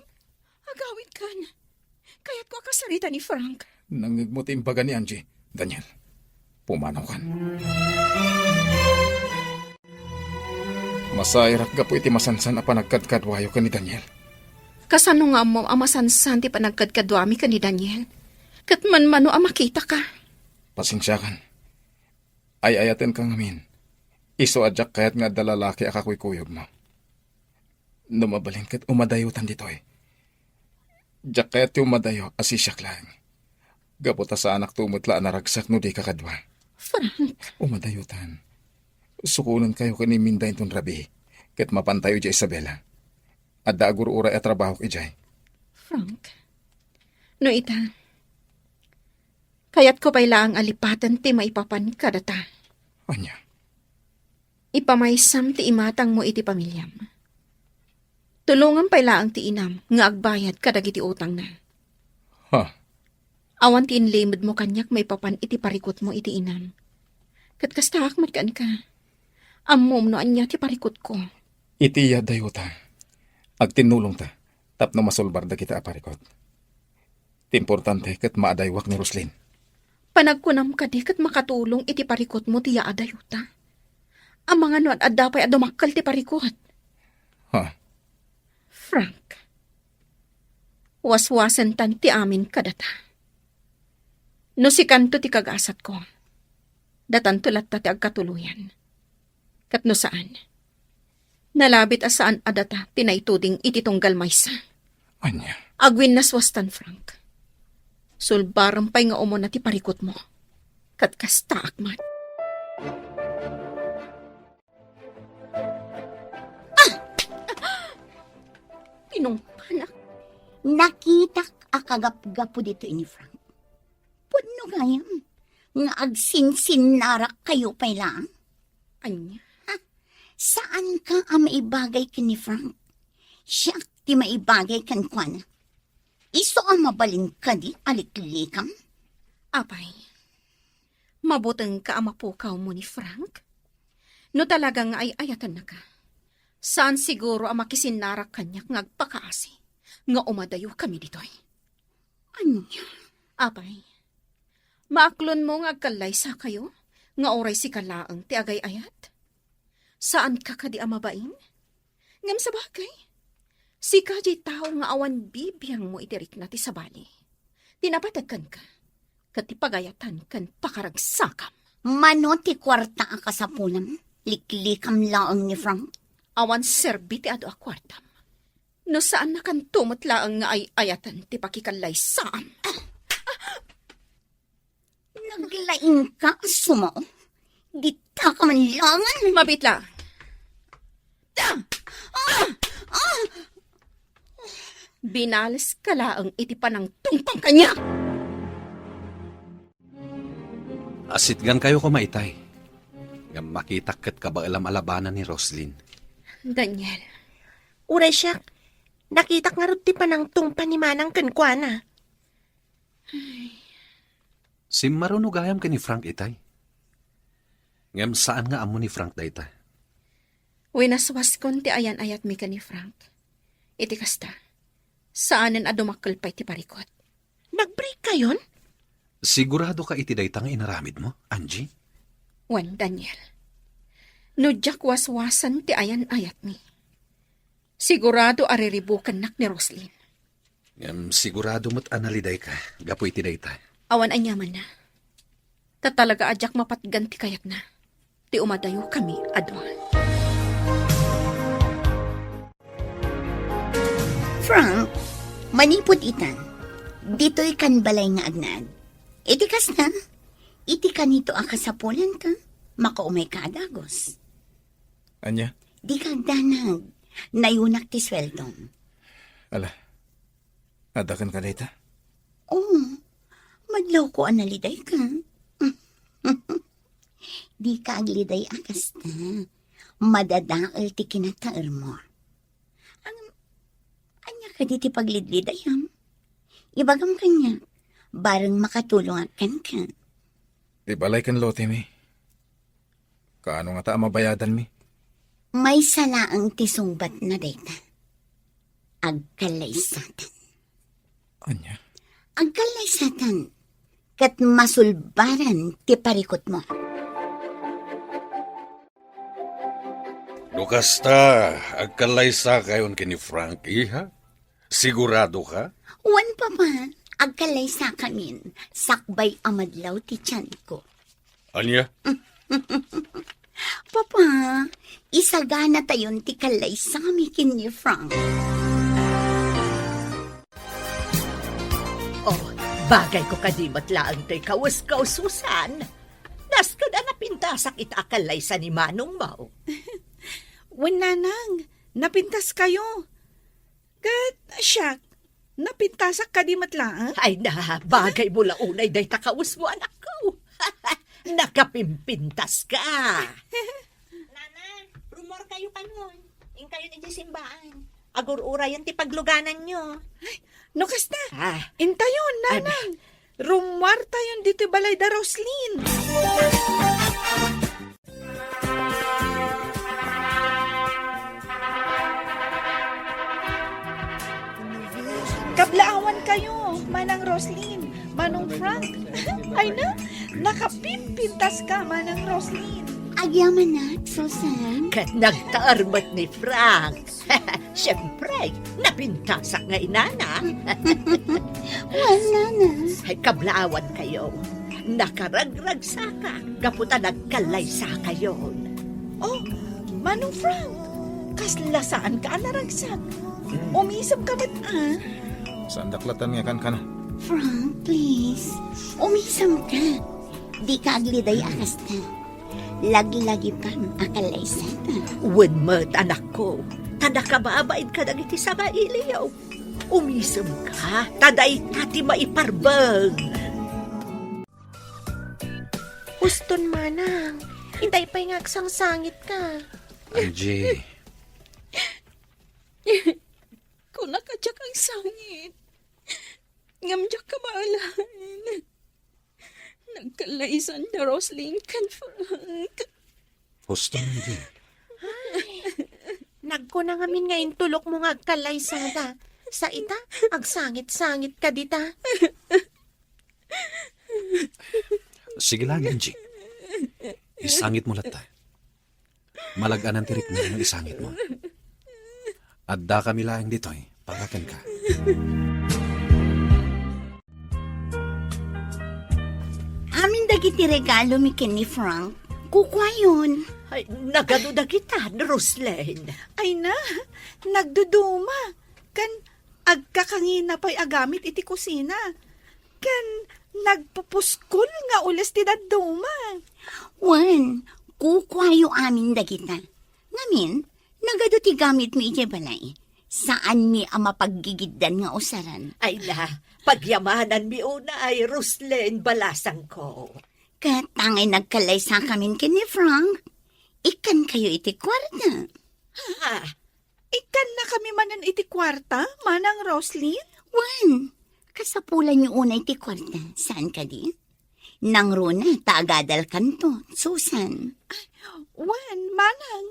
Speaker 7: Agawid kan. Kaya't ko akasarita ni Frank.
Speaker 4: Nangigmuti imbaga ni Angie. Daniel, pumanaw kan. Masairak gapo iti masansan a panagkadkadwayo ka ni Daniel.
Speaker 7: Kasano nga mo amasansan ti panagkadkadwami ka ni Daniel? Kat man-mano makita ka.
Speaker 4: Pasensya kan. Ay ayaten kang amin. Iso adyak kayat nga dalalaki akakoy kuyog mo. Numabalin kat umadayutan dito eh. Diyak kayat ti umadayo asisyak lang. Gapota sa anak tumutla na ragsak no di kakadwa.
Speaker 7: Frank,
Speaker 4: Umadayutan. Sukunan kayo kani Minday ton rabi. Kat mapantayo di Isabela. Adda agur ura at trabaho ijay.
Speaker 7: Frank. No ita. Kayat ko pala ang alipatan ti maipapan kadata.
Speaker 4: Anya.
Speaker 7: Ipamaysam ti imatang mo iti pamilyam. Tulungan pala ang ti inam nga agbayad kadagiti utang na.
Speaker 4: Ha?
Speaker 7: Awan ti inlimod mo kanyak maipapan iti parikot mo iti inam. Kat kastak matkaan ka. Ammom no anya ti parikot ko.
Speaker 4: Iti dayo ta. Agtinulong ta. Tapno masulbar da kita aparikot. Importante kat maadaywak ni Roslyn.
Speaker 7: Panagkunam ka di kat makatulong iti parikot mo ti yaadayuta. Ang mga no at adapay adumakal ti parikot.
Speaker 4: Ha?
Speaker 7: Frank. Waswasan tan ti amin kadata. No si kanto ti kagasat ko. Datan tulat ta ti agkatuluyan. Kat no saan. Nalabit asaan adata tinaituding iti tunggal maysa.
Speaker 4: Anya.
Speaker 7: Agwin naswastan Frank. Sulbarang pay nga umon na ti parikot mo. Kat kasta akmat. Pinungpanak.
Speaker 5: Nakitak akagap-gapo dito ini Frank. Puno gayam. Nga agsinsin narak kayo pa lang.
Speaker 7: Anya.
Speaker 5: Saan ka ang maibagay ka ni Frank? Siya ti maibagay kan kwan. Iso ang mabalin ka di aliklikam?
Speaker 7: Apay. Mabutang ka ang mapukaw mo ni Frank? No talagang ay ayatan na ka. Saan siguro ang makisinarak kanyak ngagpakaasi nga umadayo kami ditoy?
Speaker 5: Anya?
Speaker 7: Apay. Maaklon mo ngagkalay sa kayo nga oray si kalaang ti agay-ayat? Saan ka kadi amabain? Ngam sa bagay. Si kajay tao nga awan bibiyang mo itirik na ti sabali. Tinapatagkan ka. Katipagayatan kan pakaragsakam.
Speaker 5: Mano ti kwarta ang kasapulam? Liklikam laang ni Frank?
Speaker 7: Awan serbi ti ado a kwartam. No saan na kan tumutlaang nga ay ayatan ti pakikalay saam.
Speaker 5: Naglaing ka, sumo. Dita ka man langan.
Speaker 7: Mabitla. Binalas ka laang iti panang tungpang kanya.
Speaker 1: Asitgan kayo kumaitay. Nga makitakkat ka ba alam-alabanan ni Roslyn?
Speaker 7: Daniel.
Speaker 6: Uray siya. Nakitak nga rin ti panang tungpan ni Manang kankwana.
Speaker 1: Si marunugayam ka ni Frank itay. Ngam saan nga amo ni Frank dayta?
Speaker 7: Winaswas kon ti ayan-ayat mi ka ni Frank. Iti kasta. Saanan adumakal pa iti parikot.
Speaker 6: Nag-break kayon?
Speaker 1: Sigurado ka iti dayta nga inaramid mo, Angie?
Speaker 7: Wan, Daniel. No jak waswasan ti ayan-ayat mi. Sigurado ariribukan nak ni Roslyn.
Speaker 1: Ngam sigurado mo't analiday ka. Gapo iti dayta.
Speaker 7: Awan anyaman na. Tatalaga adyak mapatgan ti kayat na. Ti umadayo kami adwan.
Speaker 5: Frank, manipod itan. Dito'y kan balay nga agnad. Iti kas na. Iti kanito ang kasapulan ka. Makaumay ka adagos.
Speaker 4: Anya.
Speaker 5: Di ka danag. Nayunak ti sweldong.
Speaker 4: Ala. Adakan ka dayta.
Speaker 5: Oh, madlaw ko analiday ka. Di ka agliday akas na. Madadaal ti kinataer mo. Anya ka di ti paglidlidayam. Ibagam kanya. Barang makatulong akan ka.
Speaker 4: Di balay kan lote mi. Kaano nga ta mabayadan mi?
Speaker 5: May salaang tisungbat na data. Agkalay satan.
Speaker 4: Anya.
Speaker 5: Agkalay satan. kat masulbaran ti parikot mo.
Speaker 1: Lukasta, agkalaysa kayon kini Frank, iha? Sigurado ka?
Speaker 5: Wan pa pa, agkalay sa kamin, sakbay amadlaw ti tiyan ko.
Speaker 1: Anya?
Speaker 5: Papa, isagana tayon ti kalay sa kami ni Frank.
Speaker 3: Oh, bagay ko kadimot laang to'y kawas-kaususan. Das ka na napintasak itakalay sa ni Manong Mau.
Speaker 7: Nanang, napintas kayo. Kat, siyak, napintasak ka di matlaan.
Speaker 3: Ay na, bagay mo launay day takawas mo anak ko. Nakapimpintas ka.
Speaker 6: Nana, rumor kayo kanon. Ing kayo ni simbaan. Agur-ura yung tipagluganan nyo.
Speaker 7: Nukas na,
Speaker 3: Ah,
Speaker 7: intayon, nanang. Rumwar tayon dito balay da Roslyn. Kablaawan kayo, Manang Roslyn, Manong Frank. Ay na, nakapimpintas ka, Manang Roslyn.
Speaker 5: Agyaman na, Susan.
Speaker 3: kat nagtaarmat ni Frank. Siyempre, napintasak nga inana.
Speaker 5: Wala na.
Speaker 3: Ay kablaawan kayo. Nakaragrag saka, kaputa nagkalay sa kayon.
Speaker 7: Oh, Manong Frank, kaslasaan ka naragsak. Umisap ka ba't
Speaker 4: Saan daklatan nga kan na?
Speaker 5: Frank, please. Umisam ka. Di ka agliday akas na. Lagi-lagi pa akalay sana.
Speaker 3: Wenmet anak ko, tada ka maabaid ka dagiti sa mailiyaw. Umisem ka, taday tati maiparbang.
Speaker 6: Uston, Manang. Intay pa'y ngaksang sangit ka.
Speaker 1: Angie,
Speaker 7: Kung nakadyak ang sangit, ngamdyak ka maalahan. Nagkalaisan na Roslyn kan Frank.
Speaker 1: gusto mo di.
Speaker 6: Nagko na ngamin ngayon tulok mo nga agkalay sana. Sa ita, agsangit-sangit ka dita.
Speaker 1: Sige lang, Angie. Isangit mo lata. Malagaan ang tirik mo ng isangit mo. Adda kami lang dito eh. Pagakan ka.
Speaker 5: Amin dagiti regalo mi ken ni Frank. Kukwa yun.
Speaker 3: Ay, nagaduda kita, Roslyn.
Speaker 7: Ay na, nagduduma. Kan agkakangina pa'y agamit iti kusina. Kan nagpupuskol nga ulas ti daduma.
Speaker 5: Wan, kukwayo amin dagita. Ngamin, nagado ti gamit mi iti balay. Saan mi ang mapaggigiddan nga usaran?
Speaker 3: Ay na, pagyamanan mi una ay Roslyn balasang ko.
Speaker 5: Katangay nagkalay sa kamin ken ni Frank. Ikan kayo iti kwarta.
Speaker 3: Ha,
Speaker 7: Ikan na kami manan iti kwarta, Manang Roslyn.
Speaker 5: Wan, kasapulan niyo una iti kwarta. Saan ka di? Nang runa, taagadal kanto, Susan.
Speaker 7: Wan, Manang.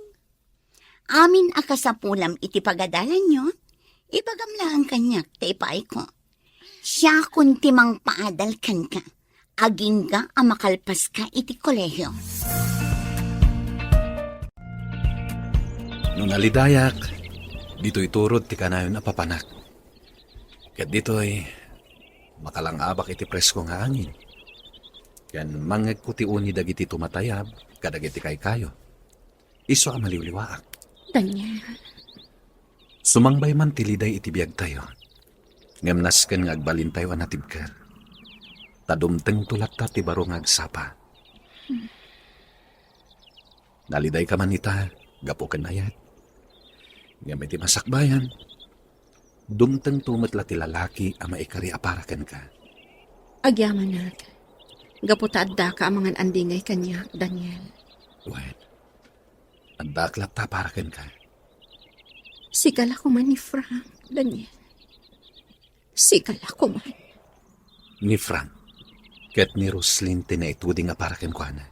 Speaker 5: Amin akasapulam iti pagadalan nyo, ipagamlaan kanyak taipay ko. Siya kun timang paadal kan ka, aging ka ang makalpas ka iti kolehyo.
Speaker 1: Nung nalidayak, dito iturod ti kanayon apapanak. Kat dito'y makalangabak iti presko nga angin. Yan mangag ko ti uni dagiti tumatayab, kadagiti kay kayo. Iso ang maliwliwaak.
Speaker 7: Daniel.
Speaker 1: Sumangbay man tiliday iti biyag tayo. Ngamnas ken nga agbalin tayo anatib ka. Tadumteng tulak ta ti baro nga agsapa. Naliday ka man ita, gapo ken ayat. Ngam iti masakbayan, dumteng tumetla ti lalaki a maikari aparaken ka.
Speaker 7: Agyaman na. Gaputa adda ka amangan andingay kanya, Daniel.
Speaker 1: Wen, ang daklat ta aparaken ka.
Speaker 7: Sigala ko man ni Frank, Daniel. Sigala ko man.
Speaker 1: Ni Frank, ket ni Roslyn tinaituding aparaken ko na.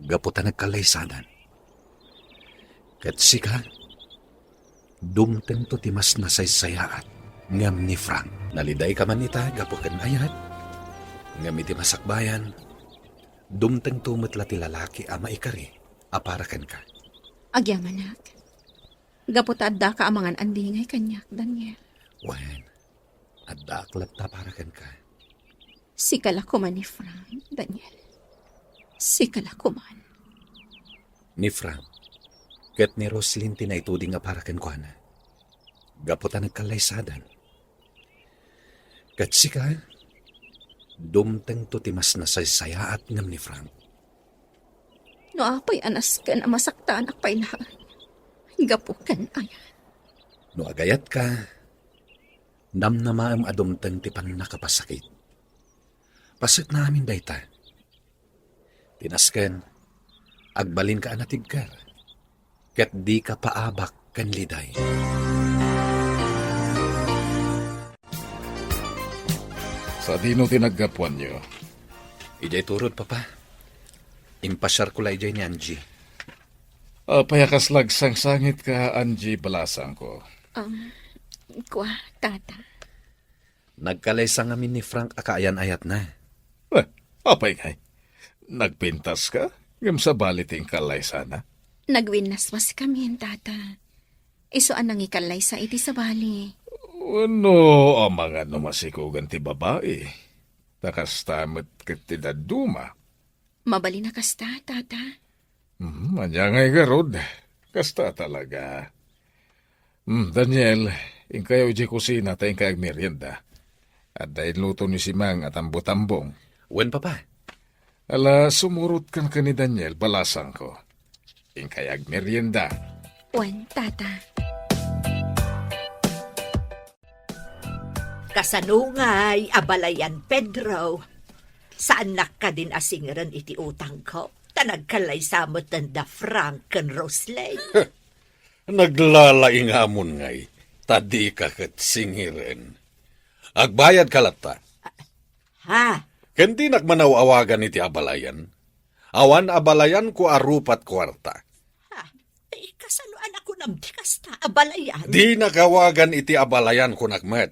Speaker 1: Gaputa nagkalaysanan. Ket sika, dumteng to ti mas nasaysayaat ngam ni Frank. Naliday ka man ita, gapo ken ayat. Ngam iti masakbayan, dumteng tumetla ti lalaki a maikari, aparakan ka.
Speaker 7: Agyamanak. Gaputadda ka amangan andingay kanyak, Daniel.
Speaker 1: Wen, at daaklat ta parakan ka.
Speaker 7: Sikala ko man ni Frank, Daniel. Sikala ko man.
Speaker 1: Ni Frank, ket ni Roslyn tinaituding nga parakan ko na. Gaputa nagkalaysadan. Ket sika, dumteng to timas na saysayaat ngam ni Frank.
Speaker 7: No apay anas ka na masaktaan ak pailaan. Gapukan ayan.
Speaker 1: No agayat ka, namnamaam adumteng ti nakapasakit. Pasit namin dayta. Tinasken, agbalin ka anatigkar, ket di ka paabak kan liday.
Speaker 8: Sa dino tinaggapuan nyo?
Speaker 1: Ijay turod, papa. Impasyar ko la ijay ni Angie.
Speaker 8: Payakas lagsang sangit ka, Angie, balasang ko.
Speaker 7: Kwa, tata.
Speaker 1: Nagkalaysang amin ni Frank akaayan ayat na.
Speaker 8: Apay ngay. Nagpintas ka? Ngam sa baliting kalay sana.
Speaker 7: Nagwinaswas kami, tata. Isuan nang ikalay sa iti sa bali.
Speaker 8: Ano ang mga numasikugan ti babae? Takas tamit katida duma.
Speaker 7: Mabali na kasta, tata.
Speaker 8: Anya ngay garod. Kasta talaga. Daniel, ingkayaw di kusina tayong kayag merienda. At dahil luto ni si Mang at ang butambong.
Speaker 1: Wen, papa.
Speaker 8: Ala, sumurot kan ka ni Daniel, balasang ko. Ingkayag merienda.
Speaker 7: Wan, tata.
Speaker 3: Kasanungay, abalayan Pedro. Saan ka din asingaran iti utang ko? Tanagkalay samot da Frank ken Rosley.
Speaker 1: Naglalaing amon ngay, tadi ka kat singiren. Agbayad kalata.
Speaker 3: Ha?
Speaker 1: Kendi nagmanaw-awagan iti abalayan. Awan abalayan ko arupat kwarta.
Speaker 3: Ha? Kasanuan ako nam di kasta abalayan.
Speaker 1: Di nakawagan iti abalayan ko nagmet.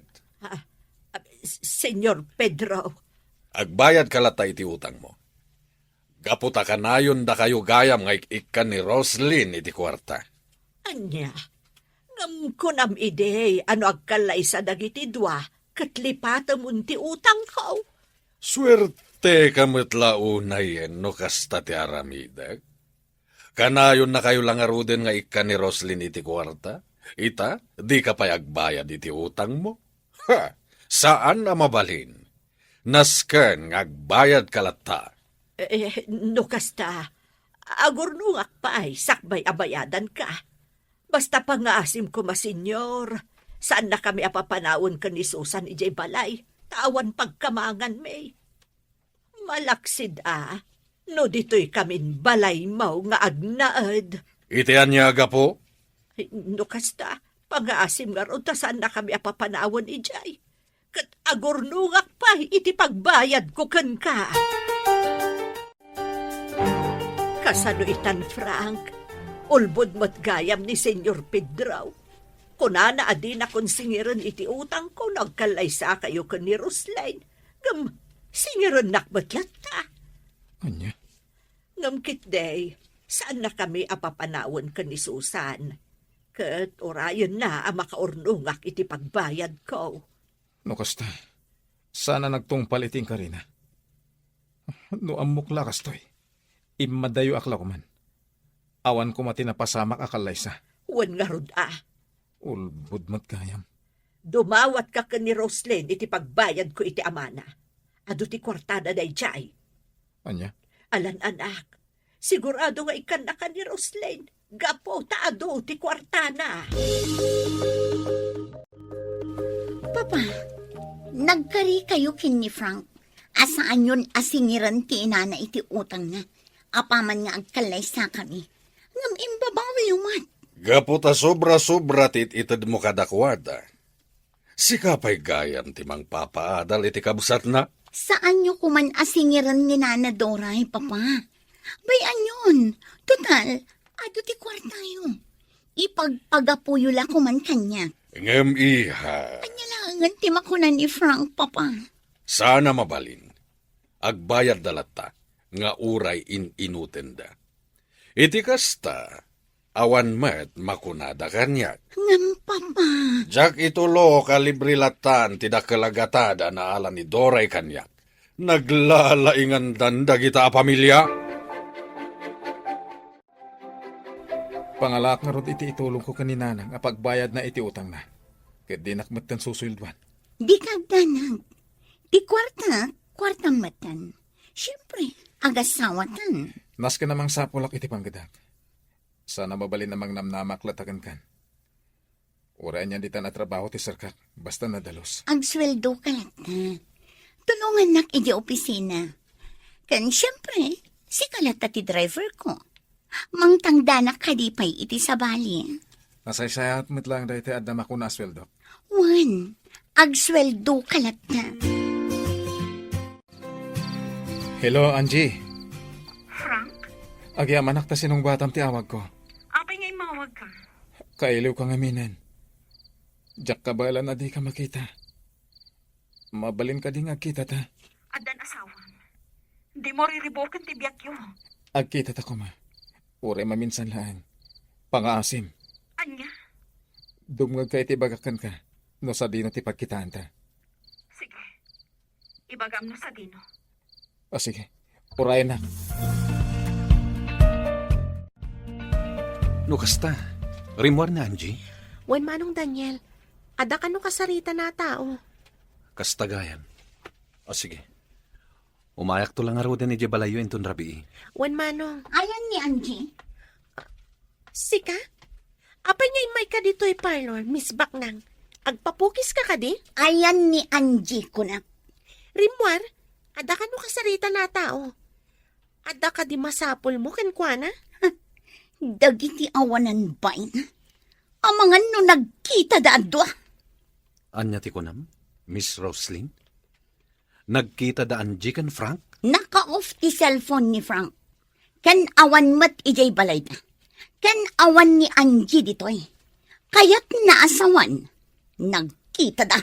Speaker 3: Senyor Pedro.
Speaker 1: Agbayad kalata iti utang mo. Gaputa kanayon da kayo gayam nga ikan ni Roslyn iti kwarta.
Speaker 3: Anya, ngam ko nam ide, ano agkalay sa dagiti dua, katlipata munti utang ko.
Speaker 1: Swerte kamitla unayen no kasta ti aramidag. Kanayon na kayo lang aruden nga ikan ni Roslyn iti kwarta. Ita, di ka pa agbayad iti utang mo. Ha, saan na mabalin? Nasken nga agbayad kalata.
Speaker 3: No kasta, agurnungak pa ay sakbay abayadan ka. Basta pangaasim ko masenyor, saan na kami apapanawon ka ni Susan ijay balay, tawan pagkamangan may. Malaksid no dito'y kamin balay mau nga agnaad.
Speaker 1: Itian niya aga po?
Speaker 3: No kasta, pangaasim nga ron, saan na kami apapanawon ijay. Kat agurnungak pa iti pagbayad ko kan ka. Kasano itan, Frank? Ulbod mo't gayam ni Senyor Pedro. Kunana adin akong singiran iti utang ko, nagkalaysa kayo ka ni Roslyn. Ngam, singiran nakbatlat ta.
Speaker 4: Anya?
Speaker 3: Ngam kitday, saan na kami apapanawon ka ni Susan? Kat orayon na ang makaurnungak iti pagbayad ko.
Speaker 4: No kasta, sana nagtungpal iting karina. No amukla kastoy. Imadayo akla ko man. Awan ko mati napasamak akalay sa.
Speaker 3: Wan nga rod
Speaker 4: Ulbud mat gayam.
Speaker 3: Dumawat ka ka ni Roslyn iti pagbayad ko iti amana. Ado ti kwartada day jay.
Speaker 4: Anya?
Speaker 3: Alan anak, sigurado nga ikan na ka ni Roslyn. Gapo taado ti kwartana.
Speaker 5: Papa, nagkari kayo kin ni Frank. Asaan yun asingiran ti inana iti utang na. Apaman nga agkalay sa kami. Ngam imbabawi umat.
Speaker 1: Gaputa sobra-sobra tit itad mo kadakwada. Sikapay gayam ti mang papaadal iti kabusat na.
Speaker 5: Saan nyo kuman asingiran ni Nana Doray, Papa? Bayan yun. Total, ado ti kwartayo. Ipagpagapuyo la kuman kanya.
Speaker 1: Ngem iha,
Speaker 5: Anya lang ti makunan ni Frank, Papa.
Speaker 1: sana mabalin. agbayad dalata, nga uray inuten da. Iti kasta, awan met makunada kanyak.
Speaker 5: Ngam, Papa.
Speaker 1: Jak itulo kalibrilatan tidak kalagatada na ala ni Doray kanyak. Naglalaingan danda kita pamilya.
Speaker 4: Pangalak nga rod iti itulong ko kaninanang apagbayad na iti utang na. Ket di nakmatan susuyldwan.
Speaker 5: Di ka danag. Di kwarta matan. Siyempre, agasawatan.
Speaker 4: Nas ka namang sapulak iti panggadak. Sana mabalin namang namnamak latagan kan. Ura niya di na trabaho ti sarkak, basta nadalos.
Speaker 5: Ang sweldo ka lata. Tulungan nak iti opisina. Kan siyempre, si kalata ti driver ko. Mangtangdanak kadipay iti sabali.
Speaker 4: Nasaysayat mo't lang dahil ti adama ko na sweldo.
Speaker 5: Juan, agsweldo ka lata.
Speaker 4: Hello, Angie.
Speaker 10: Frank,
Speaker 4: Agyaman ta sinong batam ti awag ko.
Speaker 10: apay nga'y mawag ka.
Speaker 4: Kailiw kang aminin. Diyak ka bala na di ka makita. Mabalin ka di nga kita ta.
Speaker 10: Adan asawan. Di mo riribokan ti biyak yo.
Speaker 4: Agkita ta ko ma. Ure maminsan lang. Pangaasim.
Speaker 10: Anya,
Speaker 4: Dumngag ka iti bagakan ka. No sa dino ti pagkitaan ta.
Speaker 10: sige. Ibagam no sa dino.
Speaker 4: O sige. Uray na.
Speaker 1: No kasta, rimwar na Angie.
Speaker 6: Wen manong Daniel, ada ka no kasarita na tao.
Speaker 1: Kasta gayan. O sige. Umayak to lang nga roden ni Jebalayo inton rabii.
Speaker 6: Wen manong,
Speaker 5: Ayan ni Angie.
Speaker 6: sika? Apay nga'y may ka dito'y parlor, Miss Baknang. Agpapukis ka di?
Speaker 5: Ayan ni Angie ko na.
Speaker 6: Rimwar, ada ka no kasarita na tao. Ada ka di masapol mo kankwana?
Speaker 5: Dagiti awanan bay na. Amangan no nagkita da adwa.
Speaker 1: Anya ti kunam, Miss Roslyn? Nagkita da Angie kan Frank?
Speaker 5: Naka-off ti cellphone ni Frank. Kan awan mat ijay balay na. Kan awan ni Angie ditoy. Kaya't naasawan. Nagkita da.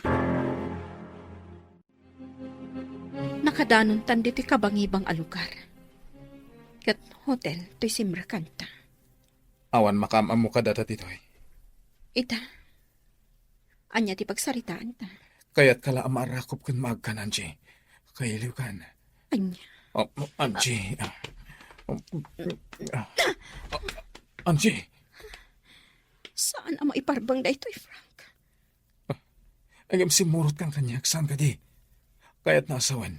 Speaker 7: Nakadanon tan diti kabangibang alugar. Kat hotel to'y simrakanta.
Speaker 4: Awan makamam mo ka data titoy.
Speaker 7: Ita, anya ti pagsaritaan ta.
Speaker 4: Kaya't kala amarakop kun maagkan, Angie. Kailiw kan.
Speaker 7: Anya,
Speaker 4: Oh, Angie. Angie.
Speaker 7: saan ang maiparbang da ito'y Frank?
Speaker 4: Agam simurot kang kanyak. Saan ka di? Kaya't nasawan.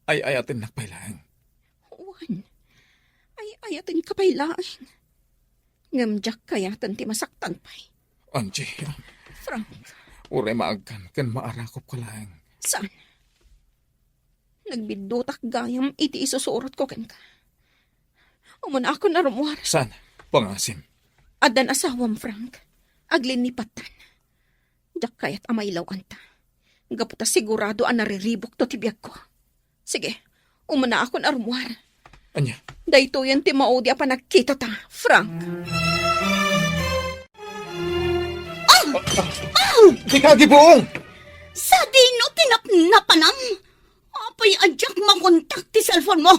Speaker 4: Ay ayatin nakpailaan.
Speaker 7: Juan, ay ayatin kapailaan. Ngamjak kayatan ti masaktan pa'y.
Speaker 4: Angie.
Speaker 7: Frank,
Speaker 4: Ure maagkan kan maarakop ka lang.
Speaker 7: saan? Nagbidutak gayam iti isusurot ko ken ka. Umuna ako na rumwar.
Speaker 4: Saan? Pangasim.
Speaker 7: Adan asawam, Frank. Aglinipatan. Jak kayat amailaw anta. Gaputa sigurado ang nariribok to tibiyag ko. Sige, umuna ako na rumwar.
Speaker 4: Anya?
Speaker 7: Dayto yan ti maudi pa nagkita ta, Frank.
Speaker 4: Di ka gibuong!
Speaker 5: Sa dino tinapnapanam. Apay adyak makontak ti cellphone mo.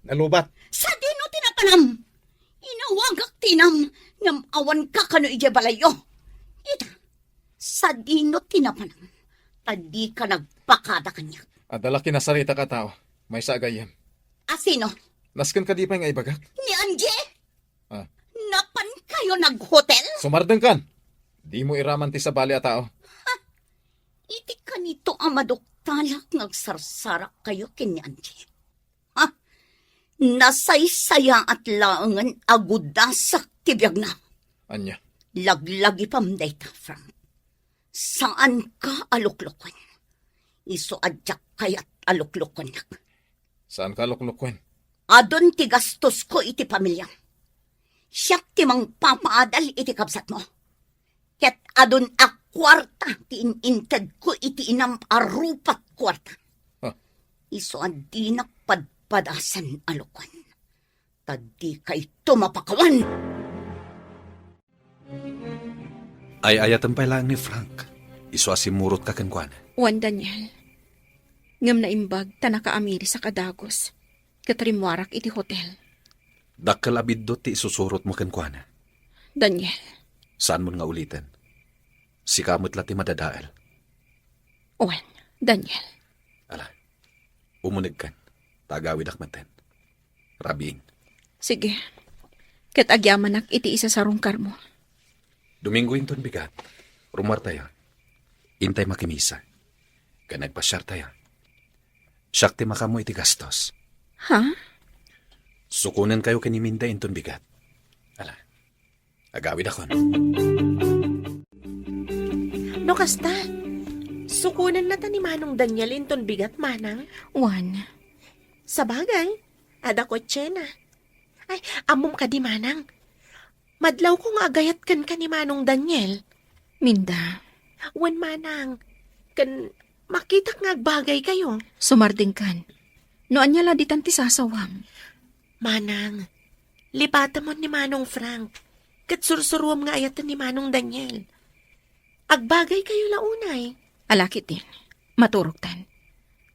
Speaker 4: Nalubat.
Speaker 5: Sa dino tinapanam. Inawagak tinam. Ngam awan ka kano ije balayo. Ita. Sa dino tinapanam. Tadi ka nagpakada kanya.
Speaker 4: Adala kinasarita ka tao. May sagayam.
Speaker 5: Asino?
Speaker 4: Naskan ka di pa nga ibagak?
Speaker 5: Ni Angie?
Speaker 4: Ah.
Speaker 5: Napan kayo nag-hotel?
Speaker 4: Sumardeng kan. Di mo iraman ti sa bali a tao.
Speaker 5: Iti ka nito amadoktalak nagsarsara kayo kini Angie. Ha? Nasaysaya at laangan agudasak tibiyag na.
Speaker 4: Anya?
Speaker 5: Laglagi pamday ta, Frank. Saan ka aluklukon? Iso adyak kayat aluklukon nak.
Speaker 4: Saan ka luklukwen?
Speaker 5: Adon ti gastos ko iti pamilya. Siyak ti mang papaadal iti kabsat mo. Ket adon a kwarta ti ininted ko iti inam arupat kwarta.
Speaker 4: Huh?
Speaker 5: Iso adi nakpadpadasan alukon. Tadi kay tumapakawan.
Speaker 1: Ay ayatan pa lang ni Frank. Iso asimurot ka kan kwan.
Speaker 7: Juan Daniel, Ngam na imbag tanakaamiri sa kadagos. Katrimwarak iti hotel.
Speaker 1: Dakkel abiddo ti isusurot mo ken kuana.
Speaker 7: Daniel,
Speaker 1: Saan mo nga ulitin? Si kamot lati madadael.
Speaker 7: Owen, Daniel.
Speaker 1: Ala, umunig kan. Tagawid akmaten. Rabiin.
Speaker 7: Sige. Ket agyamanak iti isa sa rungkar mo.
Speaker 1: Domingo inton bigat. Rumar tayo. Intay makimisa. Kanagpasyar tayo. Siyak ti makamo iti gastos.
Speaker 7: Ha?
Speaker 1: Sukunan kayo kaniminda inton bigat. Ala, agawid ako.
Speaker 6: No kasta, sukunan na ta ni Manong Daniel inton bigat manang.
Speaker 7: Juan,
Speaker 6: Sa bagay, ada ko na. Ay, amom ka di manang. Madlaw ko nga agayat kan ka ni Manong Daniel.
Speaker 7: Minda,
Speaker 6: Wan manang, kan makita nga bagay kayo.
Speaker 7: sumarding kan. Noan niya laditan ti sasawam.
Speaker 6: Manang, lipata mo ni Manong Frank. Kat sursuruam nga ayatan ni Manong Daniel. Agbagay kayo launay.
Speaker 7: Alakit din. Maturoktan.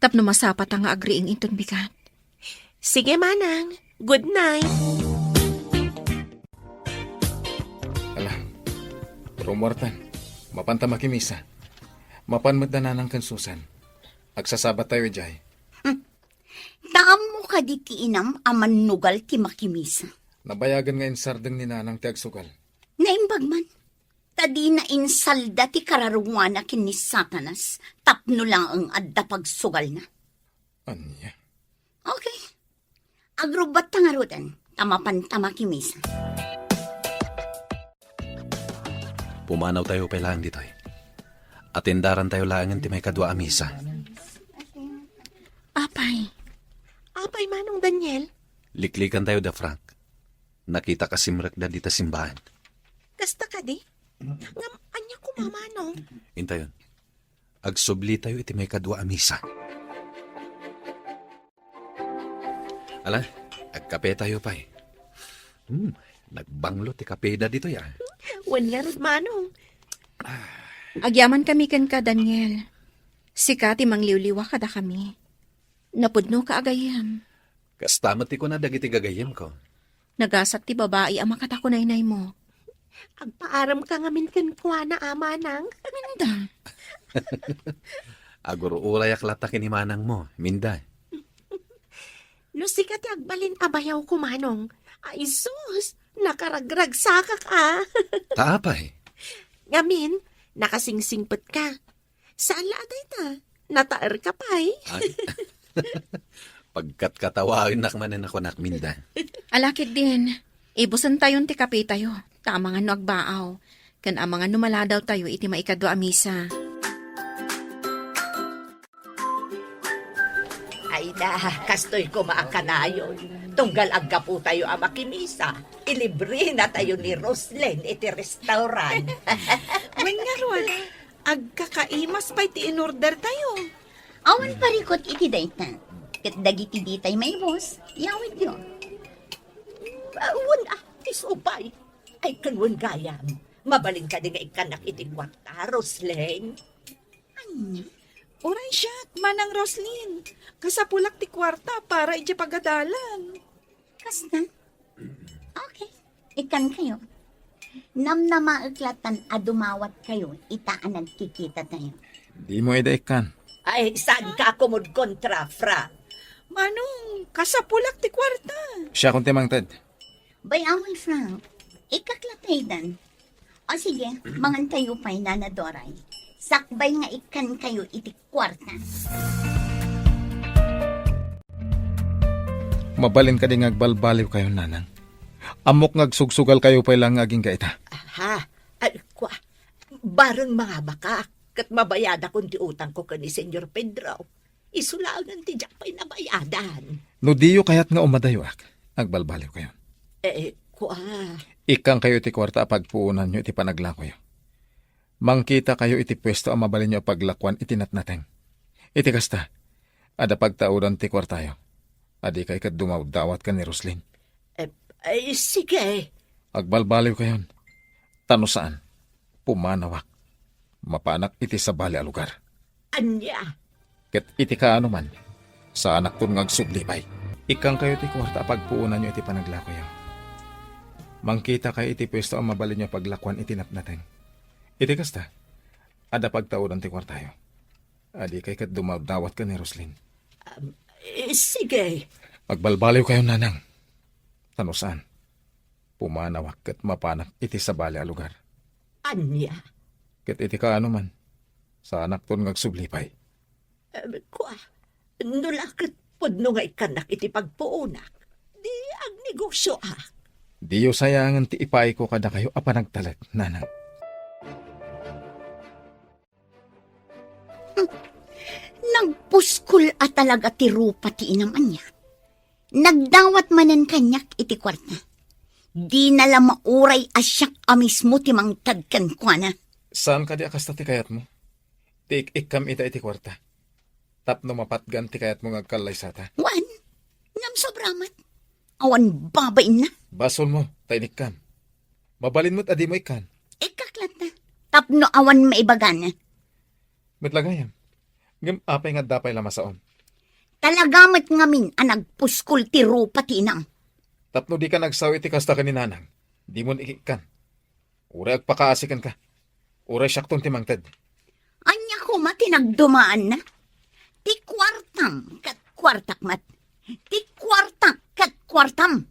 Speaker 7: Tapno masapat ang agriing inton bigat.
Speaker 6: Sige manang, good night.
Speaker 4: Ala, rumortan. Mapanta makimisa. Mapanmadanan ng kansusan. Agsasabat tayo, Jay.
Speaker 5: Taam mo ka di ti inam aman nugal ti makimisa.
Speaker 4: Nabayagan nga insardeng ni nanang ti agsugal.
Speaker 5: Naimbag man. Tadi na insalda ti kararungwana kin ni Satanas. Tapno lang ang adda pagsugal na.
Speaker 4: Anya?
Speaker 5: Okay. Agrubat tangarutan. Tamapan tamakimisa.
Speaker 1: Pumanaw tayo pa lang dito eh. Atindaran tayo lang ti may kadwa amisa.
Speaker 7: Apay,
Speaker 6: Apay Manong Daniel,
Speaker 1: Liklikan tayo da Frank. Nakita ka simrak da dita simbahan.
Speaker 6: kasta ka di? Ngam, anya ko mamanong.
Speaker 1: Intayon. Agsubli tayo iti may kadwa amisa. Ala, agkape tayo pa eh. Nagbanglo ti kape da dito ya.
Speaker 6: Wan nga rod manong.
Speaker 7: agyaman kami kan ka, Daniel. Sikati mangliwliwa kada kami. Napudno ka agayam.
Speaker 1: Kastamat ti ko na dagiti gagayem ko.
Speaker 7: Nagasat ti babae ang makatakunaynay mo.
Speaker 6: Agpaaram ka ngamin kan kuana amanang.
Speaker 7: Minda,
Speaker 1: Aguro ulayak latakin ni manang mo, minda.
Speaker 6: No sikat agbalin abayaw ko manong. Ay sus, nakaragrag sakak ah.
Speaker 1: Taapay.
Speaker 6: Ngamin, nakasingsingpet ka. Saan laaday ta? Nataer ka pa eh.
Speaker 1: Ay. Pagkat katawawin nakmanan ako nakminda.
Speaker 7: alakit din. Ibusan tayon ti kape tayo. Tama nga no agbaaw. Kan amang ano maladaw tayo iti maikadwa amisa.
Speaker 3: Ay na, kastoy ko maakanayon. Tunggal agga po tayo ang makimisa. Ilibre na tayo ni Roslyn iti restaurant.
Speaker 9: Wen nga ron, agkakaimas pa iti in-order tayo.
Speaker 5: Awan parikot iti daytan. Ket dagiti ditay may boss. Yawid yo.
Speaker 3: Wan isupay. Ay kanwan gayam. Mabaling ka din nga ikanak iti kwarta, Roslyn.
Speaker 9: Oray siya, manang Roslyn. Kasapulak ti kwarta para iti pagadalan.
Speaker 5: Kasta? Okay. Ikan kayo. Namnamauklatan adumawat kayo. Itaan nagkikita tayo.
Speaker 4: Di mo idaikan.
Speaker 3: Ay, saan ka kumod kontra, Fra?
Speaker 9: Manong, kasapulak ti kwarta.
Speaker 4: Siya kung timang Ted.
Speaker 5: Bay away, Frank. Ikaklatay dan. O sige, mangantayo pa'y nanadoray. Sakbay nga ikan kayo iti kwarta.
Speaker 4: Mabalin ka din agbalbaliw kayo, nanang. Amok ngagsugsugal kayo pa lang aging kaita.
Speaker 3: Ha? Ay, kwa. Barang mga baka. Kat mabayada kung ti utang ko ni Senyor Pedro. Isulangan ti jak pa'y nabayadan.
Speaker 4: No diyo kayat nga umadayo agbalbaliw kayo.
Speaker 3: Kwa.
Speaker 4: Ikang kayo iti kwarta pagpuunan nyo iti panaglakoy. Mangkita kayo iti pwesto ang mabalin nyo paglakwan iti natnateng. Iti kasta, ada pagtauran ti kwartayo. Adi kay kat dumawdawat ka ni Roslyn.
Speaker 3: Ay, sige.
Speaker 4: Agbalbaliw kayon. Tano saan? Pumanawak. Mapanak iti sa bali a lugar.
Speaker 3: Anya.
Speaker 4: Ket iti ka man, sa anak ton ngagsublipay. Ikang kayo ti kwarta pagpuunan nyo iti panaglakoyaw. Mangkita kayo iti pwesto ang mabalin nyo paglakwan iti napnaten. Iti kasta, ada pagtaudan ti kwartayo. Adi kay kat dumawdawat ka ni Roslyn.
Speaker 3: Sige.
Speaker 4: Magbalbaliw kayo nanang. Tanusan, pumanawak kat mapanak iti sa bali a lugar.
Speaker 3: Anya.
Speaker 4: Ket iti ka man, sa anak ton ngagsublipay.
Speaker 3: Kwa, nulakit pudno nga ikanak iti pagpuunak. Di ang negosyo
Speaker 4: Diyo sayangan ti ipay ko kada kayo apanagtalag, nanang.
Speaker 5: Nagpuskol at talaga ti rupa ti inaman niya. Nagdawat manen kanyak iti kwarta. Di nala mauray asyak amismo ti mangtadkan kwa na.
Speaker 4: Saan ka di akasta ti kayat mo? Ti ikam ita iti kwarta. Tapno mapatgan ti kayat mo ngagkalay sata.
Speaker 5: Wan, ngam sobramat. Awan babain na.
Speaker 4: Basol mo, tainik kam. Mabalin mo't adi mo ikan.
Speaker 5: Ikaklat na. Tapno awan maibagan na.
Speaker 4: Metlagayam. Ngam apay nga dapay lamasaon.
Speaker 5: Talagamat ngamin ang nagpuskol ti rupa ti inang.
Speaker 4: Tapno di ka nagsawi ti kasta ka ni nanang. Di mo ikikan. Uray agpakaasikan ka. Uray syakton ti mangted.
Speaker 5: Anya ko matinagdumaan na. Ti kwartam kat kwartak mat. Ti kwartak kat kwartam.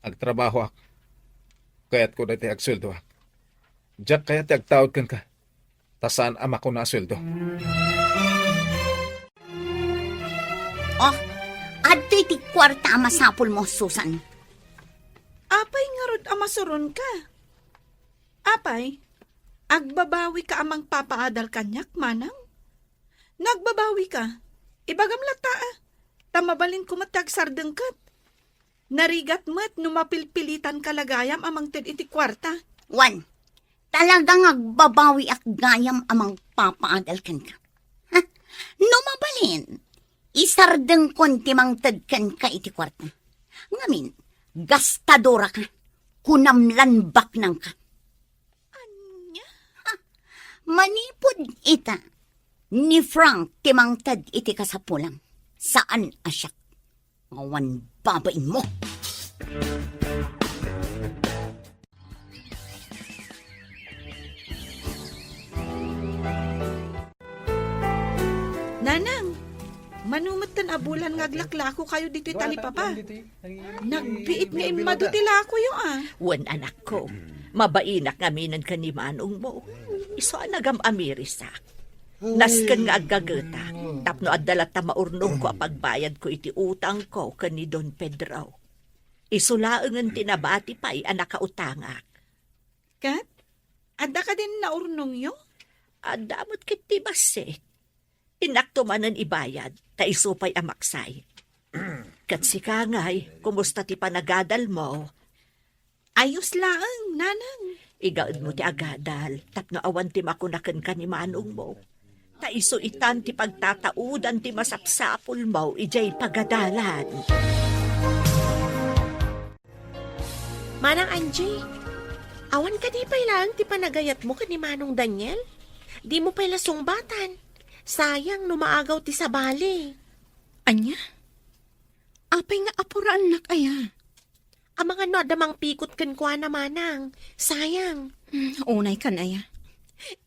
Speaker 4: Agtrabaho ak. Kayat ko dati agsweldo ak. Diyak kaya ti agtawad kan ka. Tasaan ama ko na asweldo.
Speaker 5: Oh, adto'y ti kwarta masapul mo, Susan.
Speaker 7: Apay nga rod amasuron ka. Apay, agbabawi ka amang papaadal kanyak, manang. Nagbabawi ka. Ibagam lata Tamabalin ko matagsardengkat. Narigat mat numapilpilitan kalagayam amang ted iti kwarta.
Speaker 5: Wan, talagang agbabawi ak gayam amang papaadal kan ka. Ha? Numabalin. Isardeng konti mang tadkan ka iti kwarta. Ngamin, gastadora ka. Kunamlanbak nang ka.
Speaker 7: Anya?
Speaker 5: Ha? Manipod ita. Ni Frank timang tad iti kasapulang. Saan asyak? Awan babain mo.
Speaker 7: Nanang, manumatan abulan ngaglaklako kayo dito talipapa. Nagbiit nga imado tilako yung
Speaker 3: Wan anak ko, mabainak ngaminan ka ni manong mo. Iso anagam amirisak. Nasken nga agagata, tapno adalat ta maurnong ko apagbayad ko iti utang ko kani Don Pedro. Isulaengen tinabati pa'y anak kautangak.
Speaker 7: Kat, ada ka din naurnong yo?
Speaker 3: Adamot kit tibase. Inakto manan ibayad, ta isupay amaksay. Kat si Kangay, kumusta ti panagadal mo?
Speaker 7: Ayos laang, nanang.
Speaker 3: Igaad mo ti agadal, tapno awan ti makunaken ka ni manong mo. Ta iso itan ti pagtataudan ti masapsapul mo, ijay pagadalan.
Speaker 6: Manang Angie, awan ka di pa ilang ti panagayat mo ka ni Manong Daniel? Di mo pa sumbatan. Sayang numaagaw ti sabali.
Speaker 7: Anya? Apay nga apuraan nak aya.
Speaker 6: Ang mga no, damang pikot kan kwa na manang. Sayang.
Speaker 7: Unay kan aya.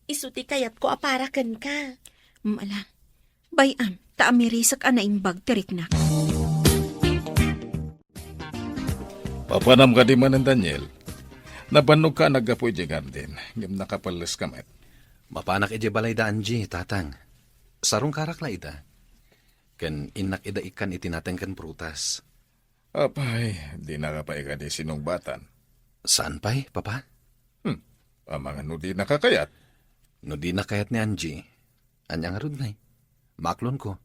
Speaker 6: Isuti kayat ko aparakan ka.
Speaker 7: Ala, bayam, taamirisak anaimbag tiriknak.
Speaker 8: Papanam ka di man ang Daniel. Nabanog ka nagapoy di garden. Ngim nakapalas kamet.
Speaker 1: Mapanak ije balay da Angie, tatang. Sarong karak la ida. Ken inak ida ikan itinateng ken prutas.
Speaker 8: Apay, di nakapay ka di sinugbatan.
Speaker 1: Saan pa'y, papa?
Speaker 8: Ang mga no di nakakayat.
Speaker 1: No di nakayat ni Angie. Anyang arud ngay. Maklon ko.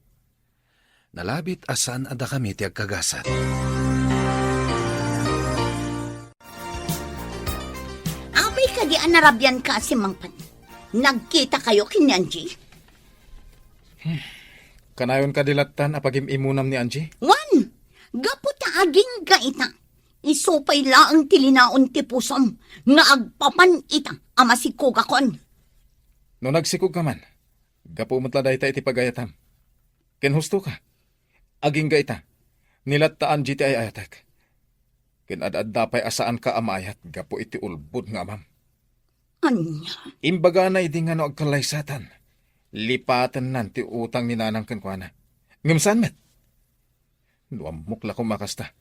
Speaker 1: Nalabit asan ada kami ti agkagasat.
Speaker 5: Apay ka di anarabyan ka si Mangpan. Nagkita kayo kini Angie?
Speaker 4: Kanayon ka dilatan apagim imunam ni Angie?
Speaker 5: Wan, gaputa aging gaita. Isupay laang tilinaon ti pusom. Nga agpapan ita ama si Kugakon.
Speaker 4: No nagsikog ka man. Gapo mo't laday ta iti pagayatam. Ken husto ka. Aging gaita. Nilattaan jiti ay ayatek. Ken adad pay asaan ka amayat gapo iti ulbod nga amam.
Speaker 5: Anya,
Speaker 4: Imbaga na idi nga no agkalaysatan. Lipatan nan ti utang ni nanang kenkwana. Ngumsan met. Nuamok la ko makasta.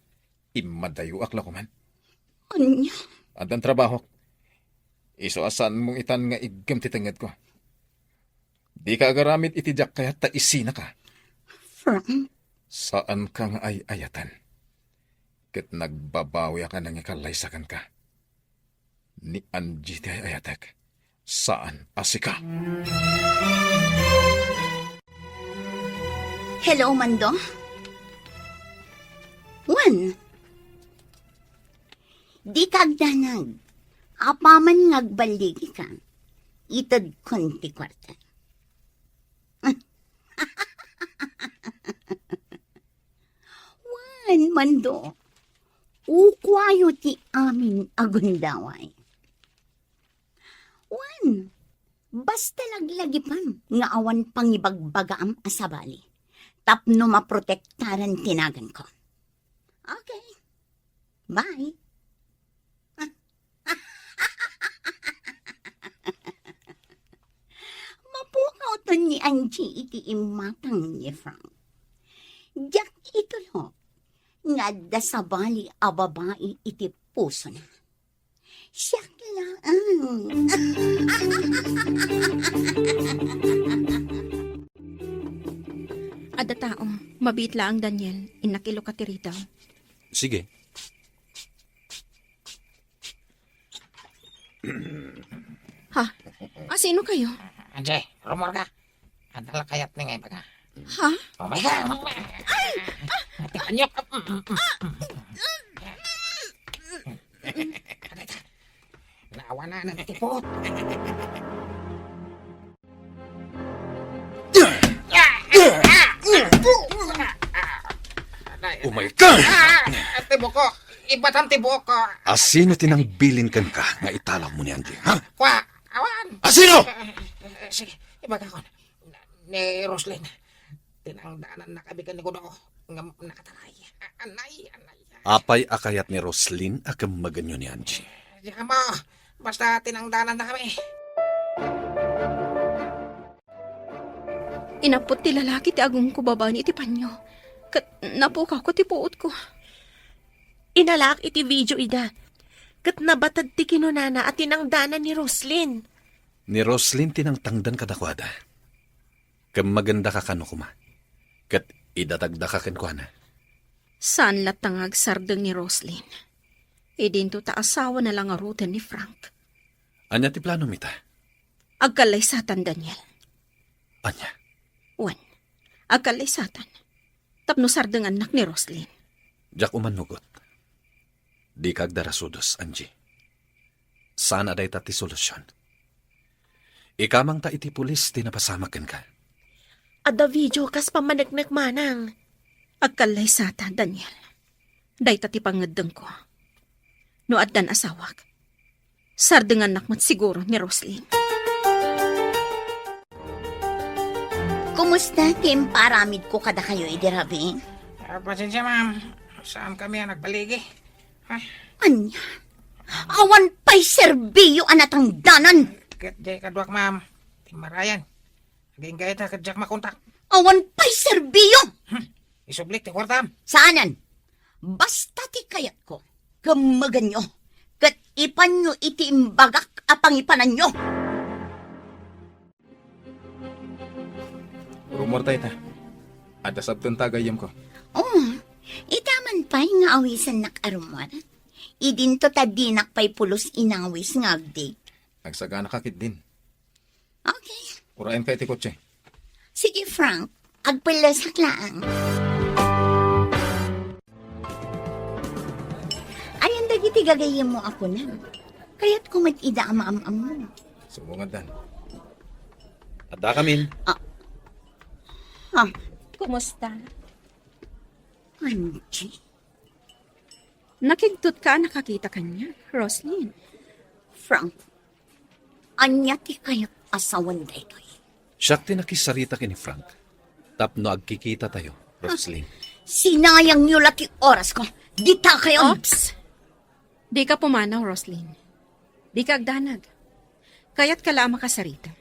Speaker 4: Imadayo ak la ko man.
Speaker 5: anya,
Speaker 4: Adan trabaho. Iso asan mong itan nga igam ti tenged ko. Di ka agaramit itijak kaya ta isina ka.
Speaker 5: Frank,
Speaker 4: Saan ka nga ay ayatan? Ket nagbabawi ka nang ikalaysakan ka. Ni Angie ti ay ayatek. Saan asika?
Speaker 5: hello, Mando? Juan, di kagdanag. Apaman ngagbaligi ka. Itad konti kwarta. Juan, Mando. Ukwayo ti amin agundaway. Juan, basta laglagipan nga awan pangibagbagaam asabali. Tapno maprotektaran tinagan ko. Okay. Bye. Mapukaw to ni Angie iti imatang ni Frank. Diyak ito lo. Nga da sabali a babae iti puso na. Siyak lang.
Speaker 7: Ada tao, mabitla ang Daniel, inakilo ka tirita.
Speaker 1: Sige.
Speaker 7: Ha? Sino kayo?
Speaker 6: Anjay, rumor ka. Adala kayat ni ngay baga.
Speaker 7: Ha?
Speaker 6: Oh my God! Anyok! Naawa na ng tipot.
Speaker 1: Oh my God!
Speaker 6: Tibo ko! Iba't ang tibo ko!
Speaker 1: Asino tinangbilin kan ka nga italaw mo ni Angie, ha?
Speaker 6: Kwa! Awan!
Speaker 1: Asino?
Speaker 6: Sige, ibaga ko. Ni Roslyn. Tinangdanan na kabigan ni Kudo. Nga nakatalay. Anay!
Speaker 1: Apay akayat ni Roslyn akam maganyo ni Angie.
Speaker 6: Diyan mo! Basta tinangdanan na kami.
Speaker 7: Inapot ti lalaki ti agong ko baba ni iti panyo. Kat napukaw ko ti puot ko.
Speaker 6: Inalak iti video ida. Kat nabatad ti kinunana at tinangdanan ni Roslyn.
Speaker 1: Ni Roslyn tinangtangdan kadakwada. Kam maganda ka kano kuma. Kat idatagda ka kenkwana.
Speaker 7: Saan latangag sardeng ni Roslyn? Idinto ta asawa na lang arutan ni Frank.
Speaker 1: Anya ti plano mita?
Speaker 7: Agkalaysatan, Daniel.
Speaker 1: Anya?
Speaker 7: Wan, agkalaysatan. Tapno sardeng anak ni Roslyn.
Speaker 1: Jak umanugot. Di kag darasudos, Angie. Saan aday ta ti solusyon? Ikamang ta iti pulis tinapasamakan ka.
Speaker 6: Ada video kas pamanagnak manang.
Speaker 7: Agkalaysatan, Daniel. Day tati pangadeng ko. No addan asawak. Sardeng anak mat siguro ni Roslyn.
Speaker 5: Kumusta, Kim? Paramid ko kada kayo, idirabi.
Speaker 6: Pasensya, ma'am. Saan kami ang nagbaligi?
Speaker 5: Anya? Awan pa'y serbiyo anatang danan.
Speaker 6: Kadjay kaduak, ma'am. Timarayan. Naging gaya ta kadjak makontak.
Speaker 5: Awan pa'y serbiyo.
Speaker 6: Isublik ti kwartam.
Speaker 5: Saanan? Basta ti kayat ko. Kamagan nyo. Kat ipan nyo iti imbagak apang ipanan nyo.
Speaker 4: Rumor tayo ta. Ada sabton tagayam ko.
Speaker 5: Oh, itaman pa'y nga awisan nakarumar. Idinto ta dinak pa'y pulos inawis nga agdi.
Speaker 4: Nagsagana kakit din.
Speaker 5: Okay.
Speaker 4: Urayan kayo ti kotse.
Speaker 5: Sige, Frank. Agpalasak lang. Ayan dagiti gagayam mo ako na. Kaya't kumat ida ama-am-am mo.
Speaker 4: Sumungan dan.
Speaker 1: Ada kamin.
Speaker 7: Kumusta?
Speaker 5: Angie.
Speaker 7: Nakigtot ka nakakita kanya, Roslyn.
Speaker 5: Frank. Anya ti kayat asawan daytoy.
Speaker 1: Siyak tinakisarita kini Frank. Tapno agkikita tayo, Roslyn.
Speaker 5: Sinayang niyo laki oras ko. Dita kayo.
Speaker 7: Ops! Di ka pumanaw, Roslyn. Di ka agdanag. Kaya't kala makasarita.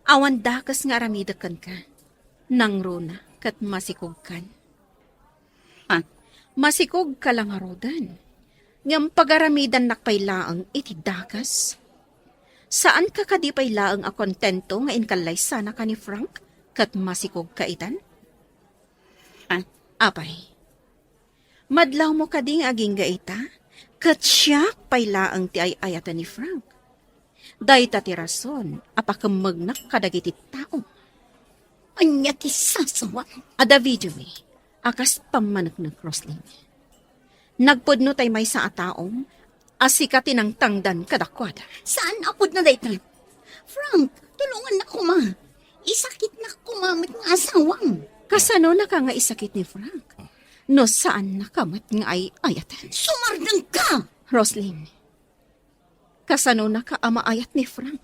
Speaker 7: Awan dakas nga aramidakan ka. Nang runa kat masikog kan.
Speaker 5: Ha?
Speaker 7: Masikog ka lang arodan. Ngam pagaramidan nakpailaang iti dakas. Saan ka kadipailaang a kontento nga inkalay sana ka ni Frank kat masikog ka itan?
Speaker 5: Ha?
Speaker 7: Apay. Madlaw mo kading aging gaita, kat siya pailaang ti ay ayatan ni Frank. Day ti rason, apakamagnak kadagiti tao.
Speaker 5: Anya ti sasawa.
Speaker 7: Ada video mi, akas pamanak ng Roslyn. Nagpudno tay may sa ataong, asikati ng tangdan kadakwada.
Speaker 5: Saan apod na dayta? Frank, tulungan na kuma. Isakit na kumamit ng asawang.
Speaker 7: Kasano na ka nga isakit ni Frank? No saan nakamat nga ay ayatan?
Speaker 5: Sumardang ka!
Speaker 7: Roslyn, kasano na ka amaayat ni Frank?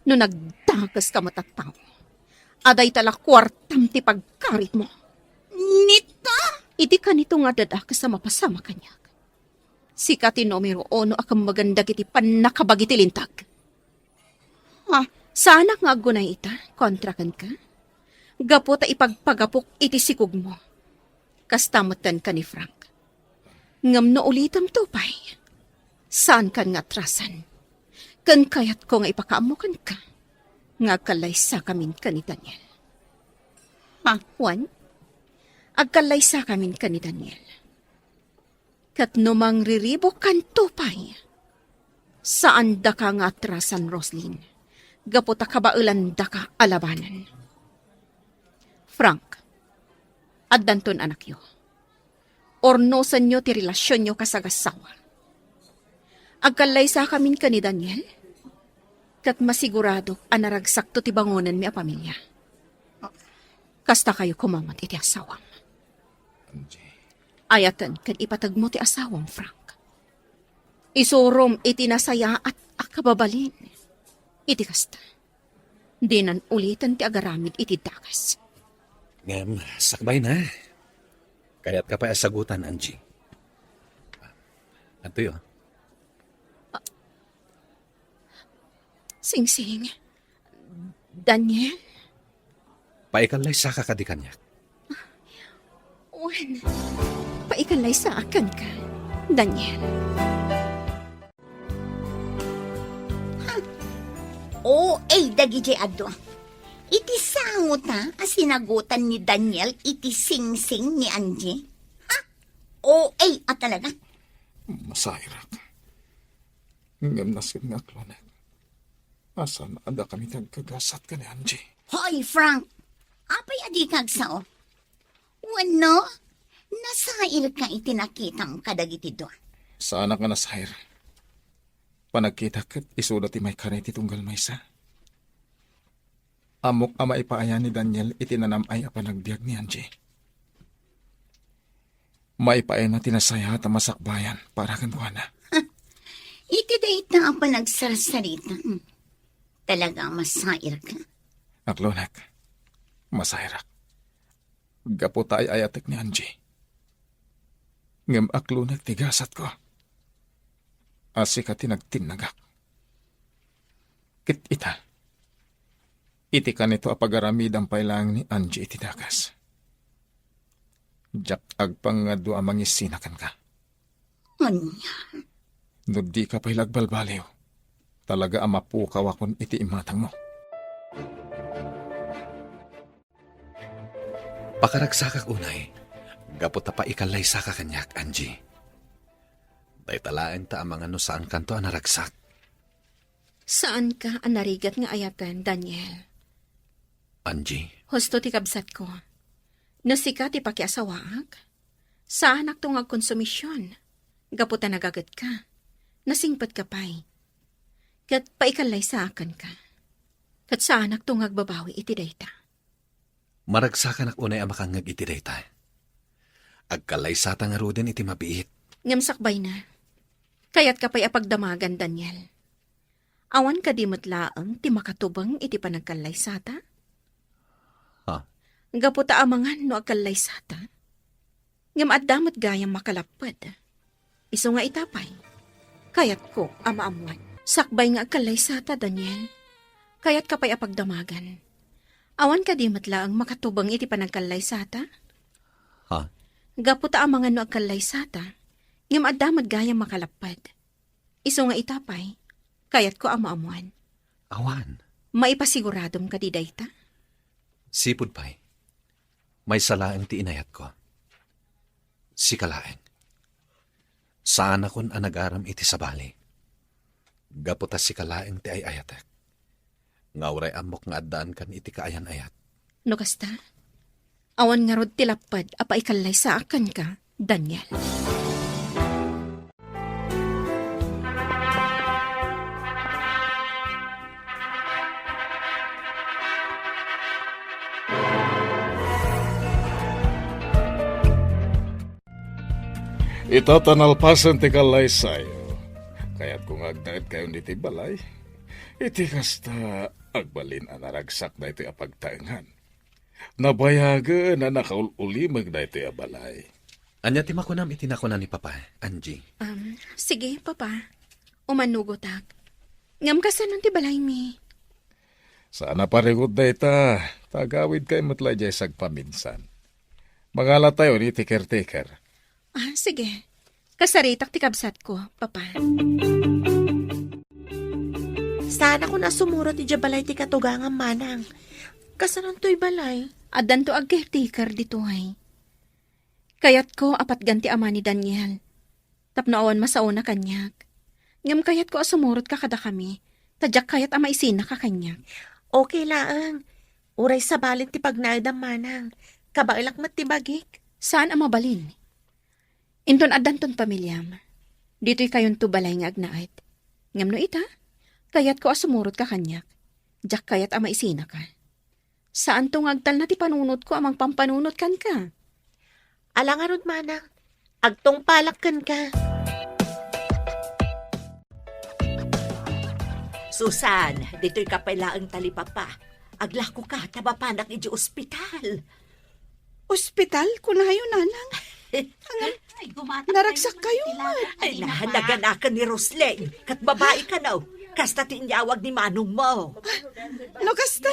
Speaker 7: No nagdagas ka matatao. Aday tala kwartam ti pagkarit mo.
Speaker 5: Nita?
Speaker 7: Iti ka nito nga dadakas sa mapasama kanya. Sikati numero 1 akang maganda kiti panakabagiti lintag.
Speaker 5: Ha?
Speaker 7: Sana nga agunay ita, kontrakan ka. Gapo ta ipagpagapok iti sikog mo. Kastamatan ka ni Frank. Ngam no ulitam tupay. Saan kan nga trasan? Kan kayat ko nga ipakaamukan ka. Nga kalaysa kamin ka ni Daniel.
Speaker 5: Ha?
Speaker 7: Juan? Agkalaysa kamin ka ni Daniel. Kat numang riribok kan tupay. Saan da ka nga atrasan, Roslyn? Gapo ta kabailan da ka alabanan. Frank, addanton anak yo. Ornosan nyo ti relasyon nyo kasagasawa. Agkalaysa kamin ka ni Daniel. Kat masigurado anaragsak to ti bangonan mi a pamilya. Kasta kayo kumamat iti asawang. Ayatan kan ipatag mo ti asawang, Frank. Isurom iti nasaya at akababalin. Iti kasta. Dinan ulitan ti agaramid iti dakas.
Speaker 1: Ngam, sakbay na. Kaya't ka pa sagutan, Angie. Ato yun.
Speaker 7: Sing-sing. Daniel?
Speaker 1: Paikalay sa kakadikanyak.
Speaker 7: Juan, paikalay sa akin ka, Daniel.
Speaker 5: Oo, dagiti ado. Iti sangot na asinagutan ni Daniel iti sing-sing ni Angie. Ha? Oo, at talaga.
Speaker 4: Masairak. Ngam nasin nga klonek. Asan ada kami nagkagasat ka ni Angie?
Speaker 5: Hoy, Frank. Apay adi kagsao. Wano? Nasair ka iti nakitang kadagiti do.
Speaker 4: Sa anak nga nasair. Panagkita kat isulat ti may kareti tunggal maysa. Amok ama ipaaya ni Daniel itinanam ay apanagbiag ni Angie. Maipaaya na tinasaya at masakbayan para kan buwana.
Speaker 5: Iti dayta ang panagsarasarita. Talaga masair ka.
Speaker 4: Aklonak, masairak. Gapo tayo ayatek ni Angie. Ngam aklonak tigasat ko. Asika tinagtinagak. Kit ita. Iti ka nito apagaramid ang pailang ni Angie iti dagas. Jak agpangado amang isinakan ka.
Speaker 5: Anya.
Speaker 4: No di ka pa'y lagbalbaliw. Talaga amapukaw akon iti imatang mo.
Speaker 1: Pakaragsakak unay. Gapot pa ikalay sa kakanyak, Angie. Daytalaan ta ang mga no saan kanto ang naragsak.
Speaker 7: Saan ka ang narigat nga ayatan, Daniel?
Speaker 1: Angie,
Speaker 7: Husto ti kabsat ko. Nasika ti pakiasawaag. Saan ak tungag konsumisyon? Gaputa nagagat ka. Nasingpat ka pa'y. Kat paikalay sa akan ka. Kat saan ak tungag babawi iti dayta.
Speaker 1: maragsakan ak unay ang makangag iti dayta. Agkalay sa nga ruden iti mabiit.
Speaker 7: Ngamsakbay na. Kaya't ka pa'y apagdamagan, Daniel. Awan ka di matlaang ti makatubang iti panagkalay sata?
Speaker 1: Ha?
Speaker 7: Gaputa amangan no agkalay sata. Ngam addamot gayang makalapad. Iso nga itapay. Kayat ko amaamuan. Sakbay nga agkalay sata, Daniel. Kayat kapay apagdamagan. Awan ka di matlaang makatubang iti panagkalay sata?
Speaker 1: Ha?
Speaker 7: Gaputa amangan no agkalay sata. Ngam addamot gayang makalapad. Iso nga itapay. Kayat ko amaamuan.
Speaker 1: Awan.
Speaker 7: Maipasiguradom ka di dayta?
Speaker 1: Sipod pa'y. May salaang ti inayat ko. Si kalaeng. Saan akon ang nag-aram iti sabali. Gaputa si kalaeng ti ay ayatek. Ngauray amok nga addaan kan iti kaayan ayat.
Speaker 7: No kasta? Awan nga rod tilapad apa ikalay sa akan ka, Daniel.
Speaker 8: Itatanalpasan ti kalay sayo. Kaya't kung agdaet kayo ni ti balay, iti kasta agbalin ang naragsak na ito apagtaengan. Nabayagan na nakaulimag na ito abalay.
Speaker 1: Anya ti makunam itinakunan ni Papa, Angie.
Speaker 7: Sige, Papa. Umanugotak. Ngam kasanon ti balay mi.
Speaker 8: Sana parigod na ita, tagawid kay matla jay sagpaminsan. Mangala tayo ni ti caretaker.
Speaker 7: Sige. Kasaritak ti kabsat ko, Papa.
Speaker 6: Sana ko na sumuro ti jabalay ti katugangan manang. Kasanon to'y balay?
Speaker 7: Adan to ag-caretaker dito ay. Kayat ko apat ganti ama ni Daniel. Tapno awan masauna kanyak. Ngam kayat ko asumurot ka kada kami. Tadyak kayat ama isina ka kanyak.
Speaker 6: Okay laang. Uray sa balin ti pagnaidam manang. Kabailak mat ti bagik.
Speaker 7: Saan ang mabalin? Inton adan ton pamilyam. Dito'y kayon to balay nga agnaait. Ngam no ita, kayat ko asumurot ka kanyak. Diyak kayat ama isina ka. Saan to ngagtal na ti panunot ko amang pampanunot kan ka?
Speaker 6: Alangarod manang. Agtong palakkan ka.
Speaker 3: Susan, dito'y kapailaang talipapa. Aglako ka, tabapanak iji ospital.
Speaker 9: Ospital? Kunayo, nanang. Naragsak kayo man.
Speaker 3: Ay, nahanagan ni Rosleng. Kat babae ka na. Kasta tinyawag ni Manong mo.
Speaker 9: No, kasta.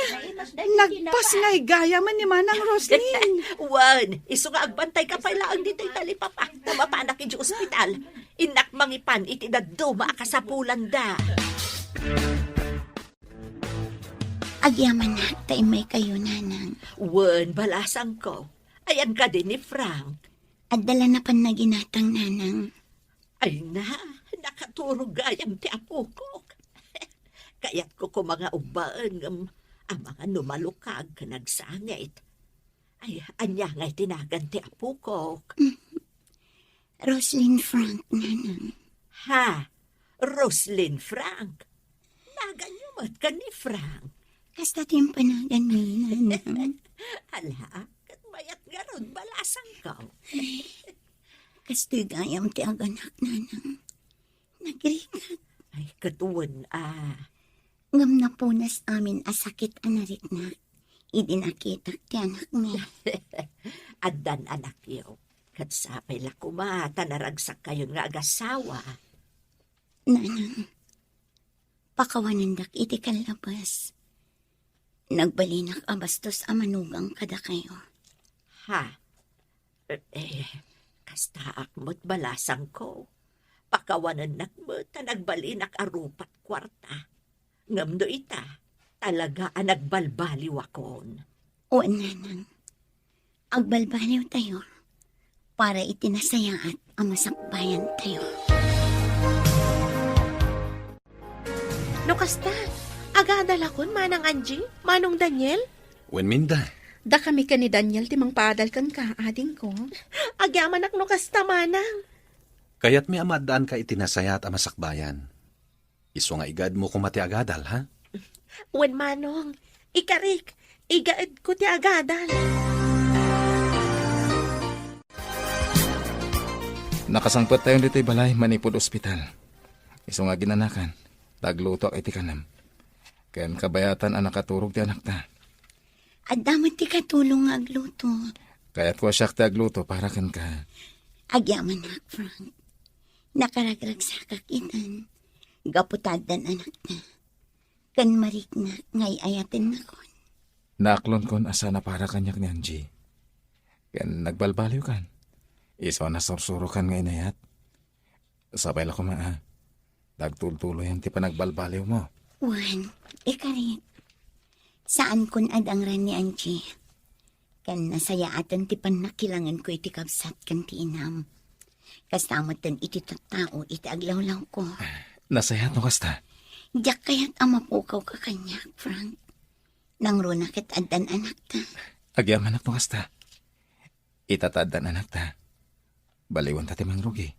Speaker 9: Nagpas nga'y gaya man ni Manang Roslyn.
Speaker 3: Wan, iso nga agbantay ka pailaang dito'y talipapa. Tabapanak iji ospital. Inak mangipan iti daddo maakasapulan da.
Speaker 5: Agyaman na, tayo may kayo, nanang.
Speaker 3: Wan, balasang ko. Ayan ka din ni Frank.
Speaker 5: At dala na pan na ginatang, nanang.
Speaker 3: Ay na, nakaturog gayam ti apo ko. Kaya't ko mga ubaan ang mga numalukag ka nagsangit. Ay, anya nga'y tinagan ti apo ko.
Speaker 5: Roslyn Frank, nanang.
Speaker 3: Ha? Roslyn Frank? Naganyumat ka ni Frank.
Speaker 5: Kasta timpanagan mi, nanang.
Speaker 3: Hala, katmayat nga ron, balasang ka.
Speaker 5: Kasto'y gayam ti aganak, nanang. Nagrikat.
Speaker 3: Ay, katuwan
Speaker 5: Ngam na punas amin asakit anarik na. Idinakitak ti anak niya.
Speaker 3: Adan anak yo. Katsapay lakumata naragsak kayon nga agasawa.
Speaker 5: Nanang, pakawanindak iti kalabas. Nagbalinak abastos amanugang kada kayo.
Speaker 3: Ha? Kastaak mo't balasang ko. Pakawanan nakmo't nagbalinak arupat kwarta. Ngamdo ita, talaga ang nagbalbaliw akon.
Speaker 5: O nanang, agbalbaliw tayo para itinasaya at amasakbayan tayo.
Speaker 6: No kasta, agadala kon manang Angie, manong Daniel.
Speaker 1: Wen minda.
Speaker 7: Da kami ka ni Daniel timang paadal kan ka, ading ko.
Speaker 6: Agyaman ak no kasta manang.
Speaker 1: Kaya't may amadaan ka itinasaya at amasakbayan. Iso nga igad mo kumati agadal, ha?
Speaker 6: Wen manong, ikarik, igaad ko ti agadal.
Speaker 4: Nakasangpat tayo dito'y balay manipod ospital. Iso nga ginanakan, tagluto iti kanam. Kayan kabayatan ang nakaturog ti anak ta.
Speaker 5: At damat ti katulong nga agluto.
Speaker 4: Kaya't ko siya agluto para kan ka.
Speaker 5: Agyaman na, Frank. Nakaragrag sa kakitan. Gaputadan anak na. Kan marik na ngay ayatin na kon.
Speaker 4: Naaklon kon asa na para kanyak ni Angie. Kan nagbalbaliw kan. Iso na sursuro kan ngay nayat. Sabay la ko maa. Dagtultuloy ang ti pa nagbalbaliw mo.
Speaker 5: Juan, ikarit. Saan kun adang ran ni Angie? Kan nasaya atan ti panakilangan ko iti kabsat kan ti inam. Kasamatan iti tattao iti aglawlaw ko.
Speaker 4: Nasayat no kasta.
Speaker 5: Diyak kaya't amapukaw ka kanya, Frank. Nang runakit adan anak ta.
Speaker 4: Agyaman no kasta. Itatadan anak ta. Baliwan ta ti mangrugi.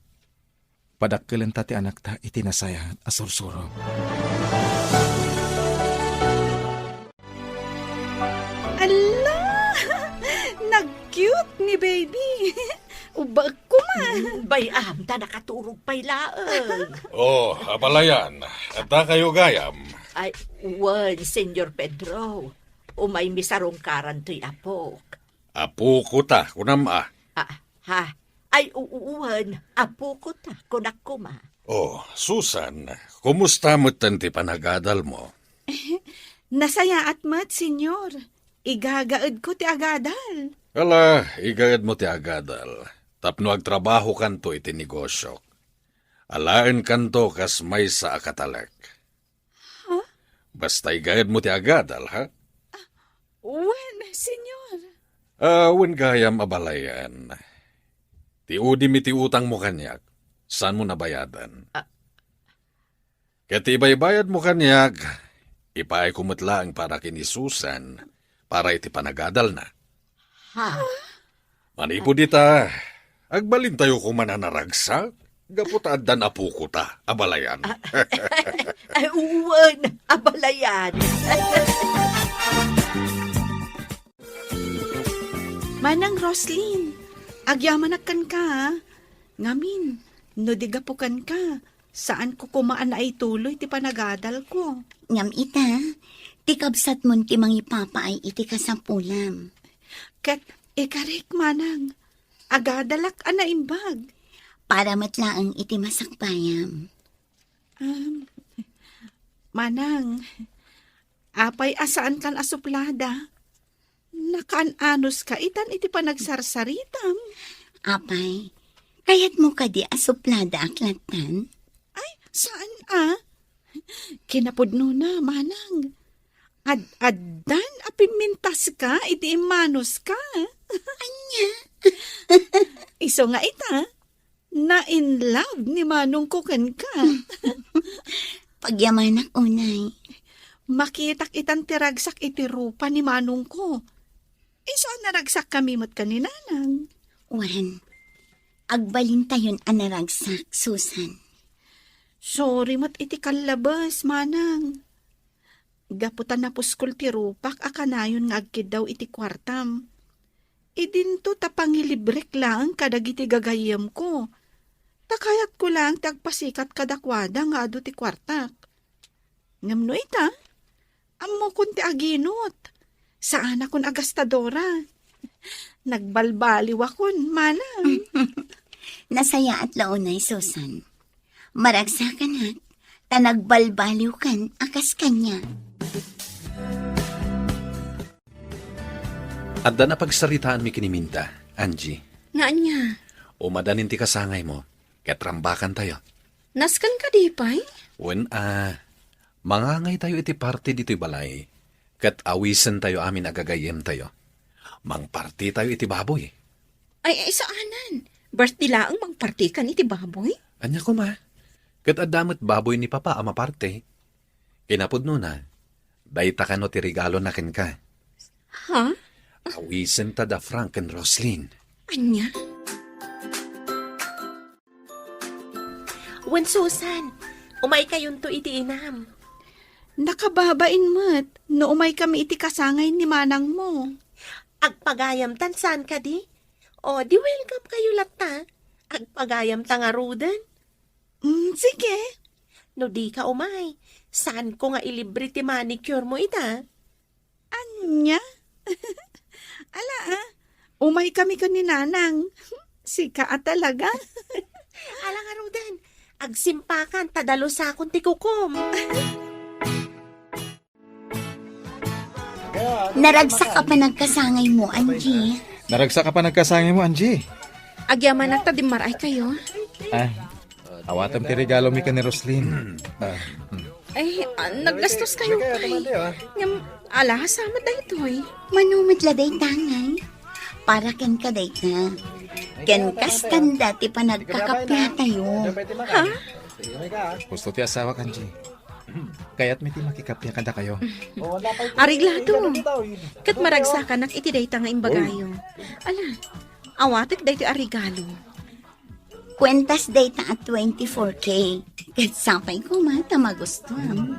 Speaker 4: Padakkilan ta ti anak ta iti nasaya at asursuro.
Speaker 9: Ala! Nag-cute ni baby. Ubag ko man.
Speaker 3: Bayam, ta nakaturog pa'y laang.
Speaker 1: Oh, abalayan. At kayo gayam.
Speaker 3: Ay, wan, Senyor Pedro. Umay misarong karantoy apok.
Speaker 1: Apo ko ta, kunam
Speaker 3: Ha? Ay, uuwan. Apo ko ta, kunak ko ma.
Speaker 1: Oh, Susan, kumusta mo tanti panagadal mo?
Speaker 7: Nasaya at mat, senyor. Igagaad ko ti agadal.
Speaker 1: Ala, igayad mo ti agadal. Tapno agtrabaho kanto iti negosyo. Alaen kanto kas may sa akatalek. Basta igayad mo ti agadal, ha?
Speaker 7: Wen, senyor.
Speaker 1: Wen gayam abalayan. Ti udim iti utang mo kanyak. Saan mo nabayadan? Ket ibay-bayad mo kanyak, ipaay kumutlaang para kini Susan, para iti panagadal na.
Speaker 3: Ha?
Speaker 1: Manipo dita, agbalin tayo kumananaragsak, gaputad dan apo ko ta, abalayan.
Speaker 3: Ay, uwan. Abalayan.
Speaker 7: Manang Roslyn, agyamanak ka, ha? Ngamin, no di gapukan ka, saan ko kumaan na ituloy ti panagadal ko?
Speaker 5: Ngam ita, ti kabsat mon ti mangipapaay iti kasampulam.
Speaker 7: Kat ikarik manang, agadalak ana imbag.
Speaker 5: Para matlaang iti masakbayam.
Speaker 7: Manang, apay asaan kan asuplada? Nakaan-anos ka itan iti panagsarsaritam.
Speaker 5: Apay, kayat mo ka di asuplada aklatan?
Speaker 7: Ay, saan Kinapudno na, manang. Ad-addan apimintas ka, iti imanos ka.
Speaker 5: Anya?
Speaker 7: Iso nga ita, na in love ni manong kukan ka.
Speaker 5: Pagyamanak unay.
Speaker 7: Makitak itan tiragsak iti rupa ni manong ko. Iso naragsak kami mo't kaninanang.
Speaker 5: Wan, agbalin tayon anaragsak, Susan.
Speaker 7: Sorry mo't iti kalabas, manang. Gaputan na puskol ti rupak akanayon nga agkid daw iti kwartam. Idinto tapangilibrek lang kadag iti gagayam ko. Takayat ko lang tagpasikat kadakwada nga ado ti kwartak. Ngamno ita, amo kun ti aginot. Saan akon agastadora? Nagbalbaliw akon, manang.
Speaker 5: Nasaya at launay, Susan. Maragsakan at, tanagbalbaliw kan akas kanya.
Speaker 1: At na pagsaritaan mi kiniminta, Angie.
Speaker 7: Nga niya,
Speaker 1: Umadanin ti kasangay mo, ket rambakan tayo.
Speaker 7: naskan ka di pa'y?
Speaker 1: Wen mangangay tayo iti party dito'y balay, ket awisen tayo amin agagayem tayo. Mangparty tayo iti baboy.
Speaker 7: Ay, saanan? Birthday laang magparty ka iti baboy?
Speaker 1: Anya ko ma, ket adamot baboy ni papa ama parte. Kinapudno na, dayta ka no ti regalo na ken ka.
Speaker 7: Ha?
Speaker 1: Awisen ta da Frank and Roslyn.
Speaker 7: Anya?
Speaker 6: Wen Susan, umay kayon to iti inam.
Speaker 7: Nakababain mo't, no umay kami iti kasangay ni manang mo.
Speaker 6: Agpagayam tan saan ka di? O, di welcome kayo latta. Agpagayam ta nga rudan.
Speaker 7: Sige.
Speaker 6: No di ka umay, saan ko nga ilibre ti manicure mo ita?
Speaker 7: Anya? Umay kami ka ni Nanang. Sika talaga.
Speaker 6: Alang nga Rodan, agsimpakan, tadalo sa akong tikukom.
Speaker 5: Naragsak ka pa nagkasangay mo, Angie.
Speaker 4: Naragsa ka pa nagkasangin mo, Angie.
Speaker 7: Agyaman nagtadimaray kayo.
Speaker 4: Awatam ti regalo mi ka ni Roslyn.
Speaker 7: Naggastos kayo kay. Ngam, ala, sama da ito eh.
Speaker 5: Manumit laday tangay. Para ken ka day na. Ken kastan dati pa nagkakapya tayo.
Speaker 7: Ha?
Speaker 4: Gusto ti asawa, Angie. Kaya't may ti makikapya kada kayo.
Speaker 7: Ariglado. Kat maragsakan at itiday nga imbagayo. Ala, awatik day ti arigalo.
Speaker 5: Kwentas day ta at 24K. Kat sapay ko mata magustuhan.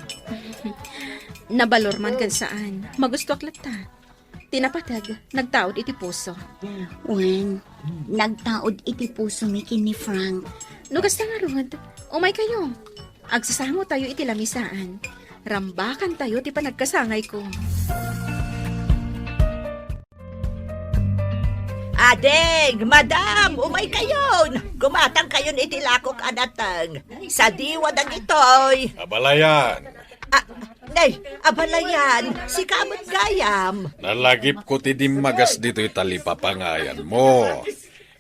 Speaker 7: Nabalor man kan saan. Magusto aklat ta. Tinapatag, nagtaod iti puso.
Speaker 5: Wen, nagtaod iti puso mi kin ni Frank.
Speaker 7: Nugas na nga Rod, umay kayo. Agsasamo tayo iti lamisaan. Rambakan tayo ti panagkasangay ko.
Speaker 3: Adeng, madam, umay kayon. Gumatang kayon itilakok anatang. Sa diwa ng itoy.
Speaker 1: Abalayan,
Speaker 3: Nay, abalayan, si kamot gayam.
Speaker 1: nalagip ko ti magas dito italipapangayan mo.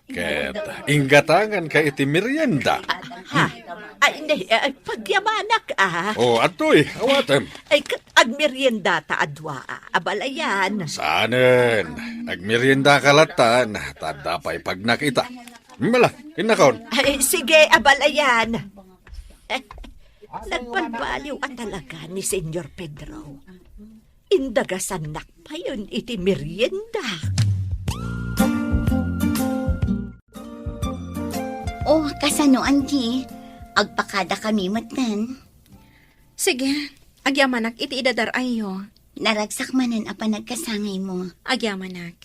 Speaker 1: Ket, inggatangan ka iti merienda.
Speaker 3: Ha? Ay, hindi, pagyamanak
Speaker 1: O, atoy, awatem.
Speaker 3: Ay, agmerienda ta adwa, abalayan.
Speaker 1: Saanen, agmerienda kalatan, tadapay pag nakita. Mala, inakaon.
Speaker 3: Ay, sige, abalayan. Nagbalbaliw at talaga ni Senyor Pedro. Indagasanak pa yun iti merienda.
Speaker 5: Oh, kasano, Angie? Agpakada kami matan.
Speaker 7: Sige, agyamanak iti idadarayo.
Speaker 5: Naragsak manan apa nagkasangay mo.
Speaker 7: Agyamanak.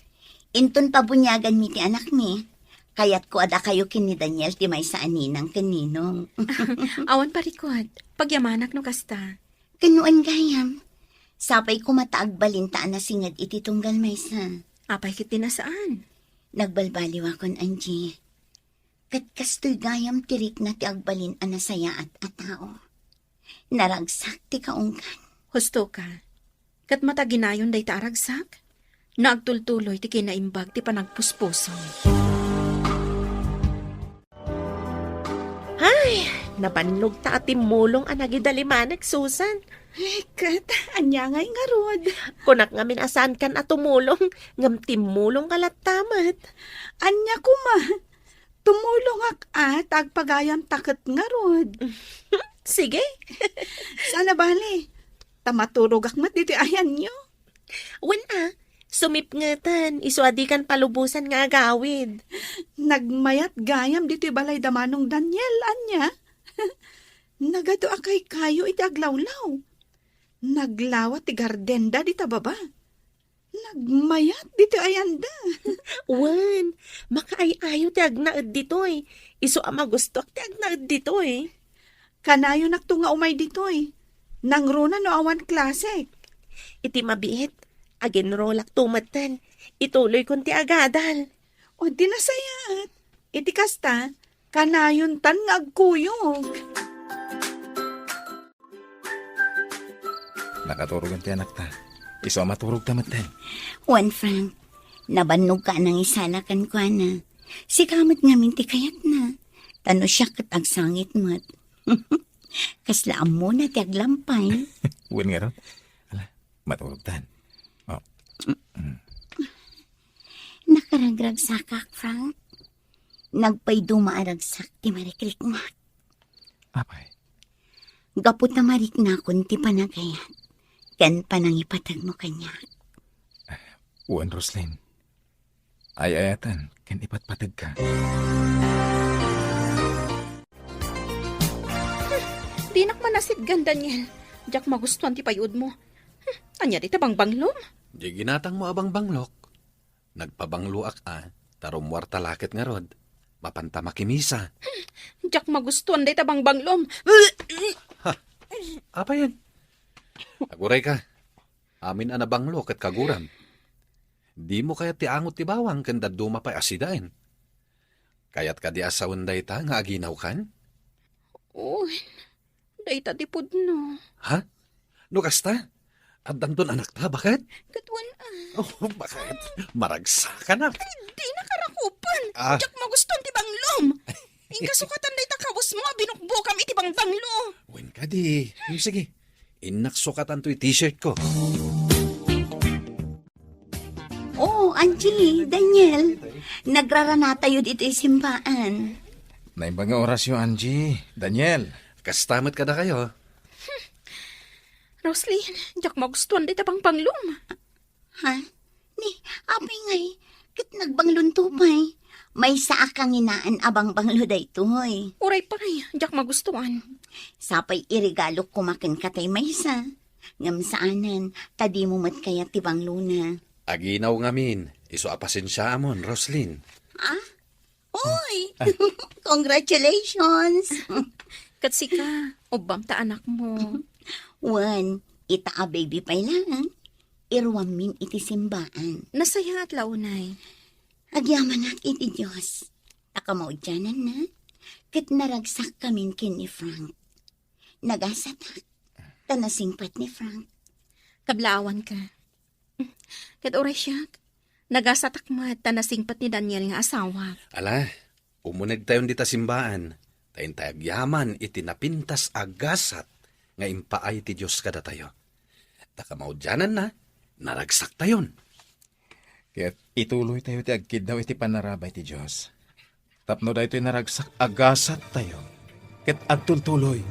Speaker 5: Inton pabunyagan mi ti anak mi. Kayat ko ada kayo kin ni Daniel ti may sa aninang kaninong.
Speaker 7: Awan parikot, pagyamanak no kasta.
Speaker 5: Kanuan gayam. Sapay ko mataagbalintaan na singad iti tunggal may sa.
Speaker 7: Apay kiti na saan?
Speaker 5: Nagbalbaliw akon, Angie. Kat kastoy gayam tirik na ti agbalin anasaya at atao. Naragsak ti kaunggan.
Speaker 7: Husto ka. Kat mataginayon day taragsak. Naagtultuloy ti kinaimbag ti panagpuspuso.
Speaker 6: Nabannog ta at timulong ang nagidalimanag, Susan.
Speaker 7: Kat, anyangay nga Rod.
Speaker 6: Kunak nga minasan kan at tumulong, ngam timulong kalat tamat.
Speaker 7: Anya ko ma. Tumulong ak agpagayam takot nga Rod.
Speaker 6: Sige.
Speaker 7: Sana bali. Tamaturog ak matiti ayan nyo.
Speaker 6: Wala, sumipngetan, isuadi kan palubusan nga agawid.
Speaker 7: Nagmayat gayam dito balay damanong Daniel, anya. Nagado akay kayo iti aglawlaw. Naglawat ti gardenda dita baba. Nagmayat dito ayanda.
Speaker 6: Wan, makaayayo ti agnaad ditoy. Iso ama gusto ti agnaad ditoy.
Speaker 7: Kanayo nakto nga umay ditoy. Nangruna no awan klasik.
Speaker 6: Iti mabiit, aginrolak tumatan. Ituloy kon ti agadal.
Speaker 7: O di nasayat. Iti kasta, kanayon tan nga agkuyog.
Speaker 4: Nakaturog ang ti anak ta. Iso maturog ta matan.
Speaker 5: Juan Frank, nabannog ka nang isalakan ko na. Si kamot nga minti kayat na. Tano siya kat agsangit mo't. Kaslaam mo na ti aglampay.
Speaker 4: Uwan nga ron. Ala, maturog tan.
Speaker 5: Nakaragrag sakak, Frank. Nagpay dumaaragsak ti marikrik mo.
Speaker 4: Apay.
Speaker 5: Gapot na marik na kun ti panagayat. Ken panangipatag mo kanya.
Speaker 4: Uwan, Roslyn. Ay-ayatan, ken ipatpatag ka.
Speaker 7: Dinak manasidgan, Daniel. Diyak magustuhan ti payud mo. Anya di tabang banglom?
Speaker 1: Di ginatang mo abang banglok. Nagpabangluak tarumwar talakit nga Rod. Mapanta makimisa.
Speaker 7: Diyak magustuhan di tabang banglom.
Speaker 1: Apa yan? Aguray ka. Amin anabanglok at kaguram. Di mo kaya ti angot ti bawang kanda dumapay asidain. Kayat ka di asawan day ta nga aginaw kan?
Speaker 7: Uy, dayta ti pudno.
Speaker 1: Ha? No kasta? At danton anak ta, bakit?
Speaker 7: Katwan
Speaker 1: Oh, bakit? Maragsa ka na.
Speaker 7: di nakarakupan.
Speaker 1: Ah.
Speaker 7: Jak maguston ti banglom. Inkasukatan dayta kabus mo, binukbukam iti banglo.
Speaker 1: Wen ka di. Sige, inaksukatan to t-shirt ko.
Speaker 5: Oh, Angie, Daniel. Nagrarana tayo dito yung simbaan.
Speaker 4: Naimbang nga oras yung Angie. Daniel.
Speaker 1: Kastamat ka na kayo.
Speaker 7: Roslyn, jak magustuhan dayta pang panglom.
Speaker 5: Ha? Ni, apay ngay, kit nagbangluntumay. May saa kang inaan abang banglo daytoy.
Speaker 7: Uray paray, jak magustuhan.
Speaker 5: Sapay irigalo kumakin katay maysa. Ngam saanan, tadi mo mat kaya tibang luna.
Speaker 1: Aginaw ngamin. Iso apasensya amon, Roslyn.
Speaker 5: Oy! Congratulations!
Speaker 7: Katsika, ubam ta anak mo.
Speaker 5: Wan, ita a baby pa lang. Irwam min iti simbaan.
Speaker 7: Nasaya at launay.
Speaker 5: Agyaman at iti Diyos. Takamawdyanan na. Kit naragsak kamin kin ni Frank. Nagasata. Tanasingpat ni Frank.
Speaker 7: Kablaawan ka. Kat oray siya, nagasatakmat tanasingpat ni Daniel nga asawa.
Speaker 1: Ala, umunag tayon dita simbaan. Tayin tayag yaman iti napintas agasat nga impaay ti Diyos kada tayo. Takamaudyanan na, naragsak tayon.
Speaker 4: Kaya't ituloy tayo ti agkid daw iti panarabay ti Diyos. Tapno da ito'y naragsak agasat tayo. Kaya't agtultuloy.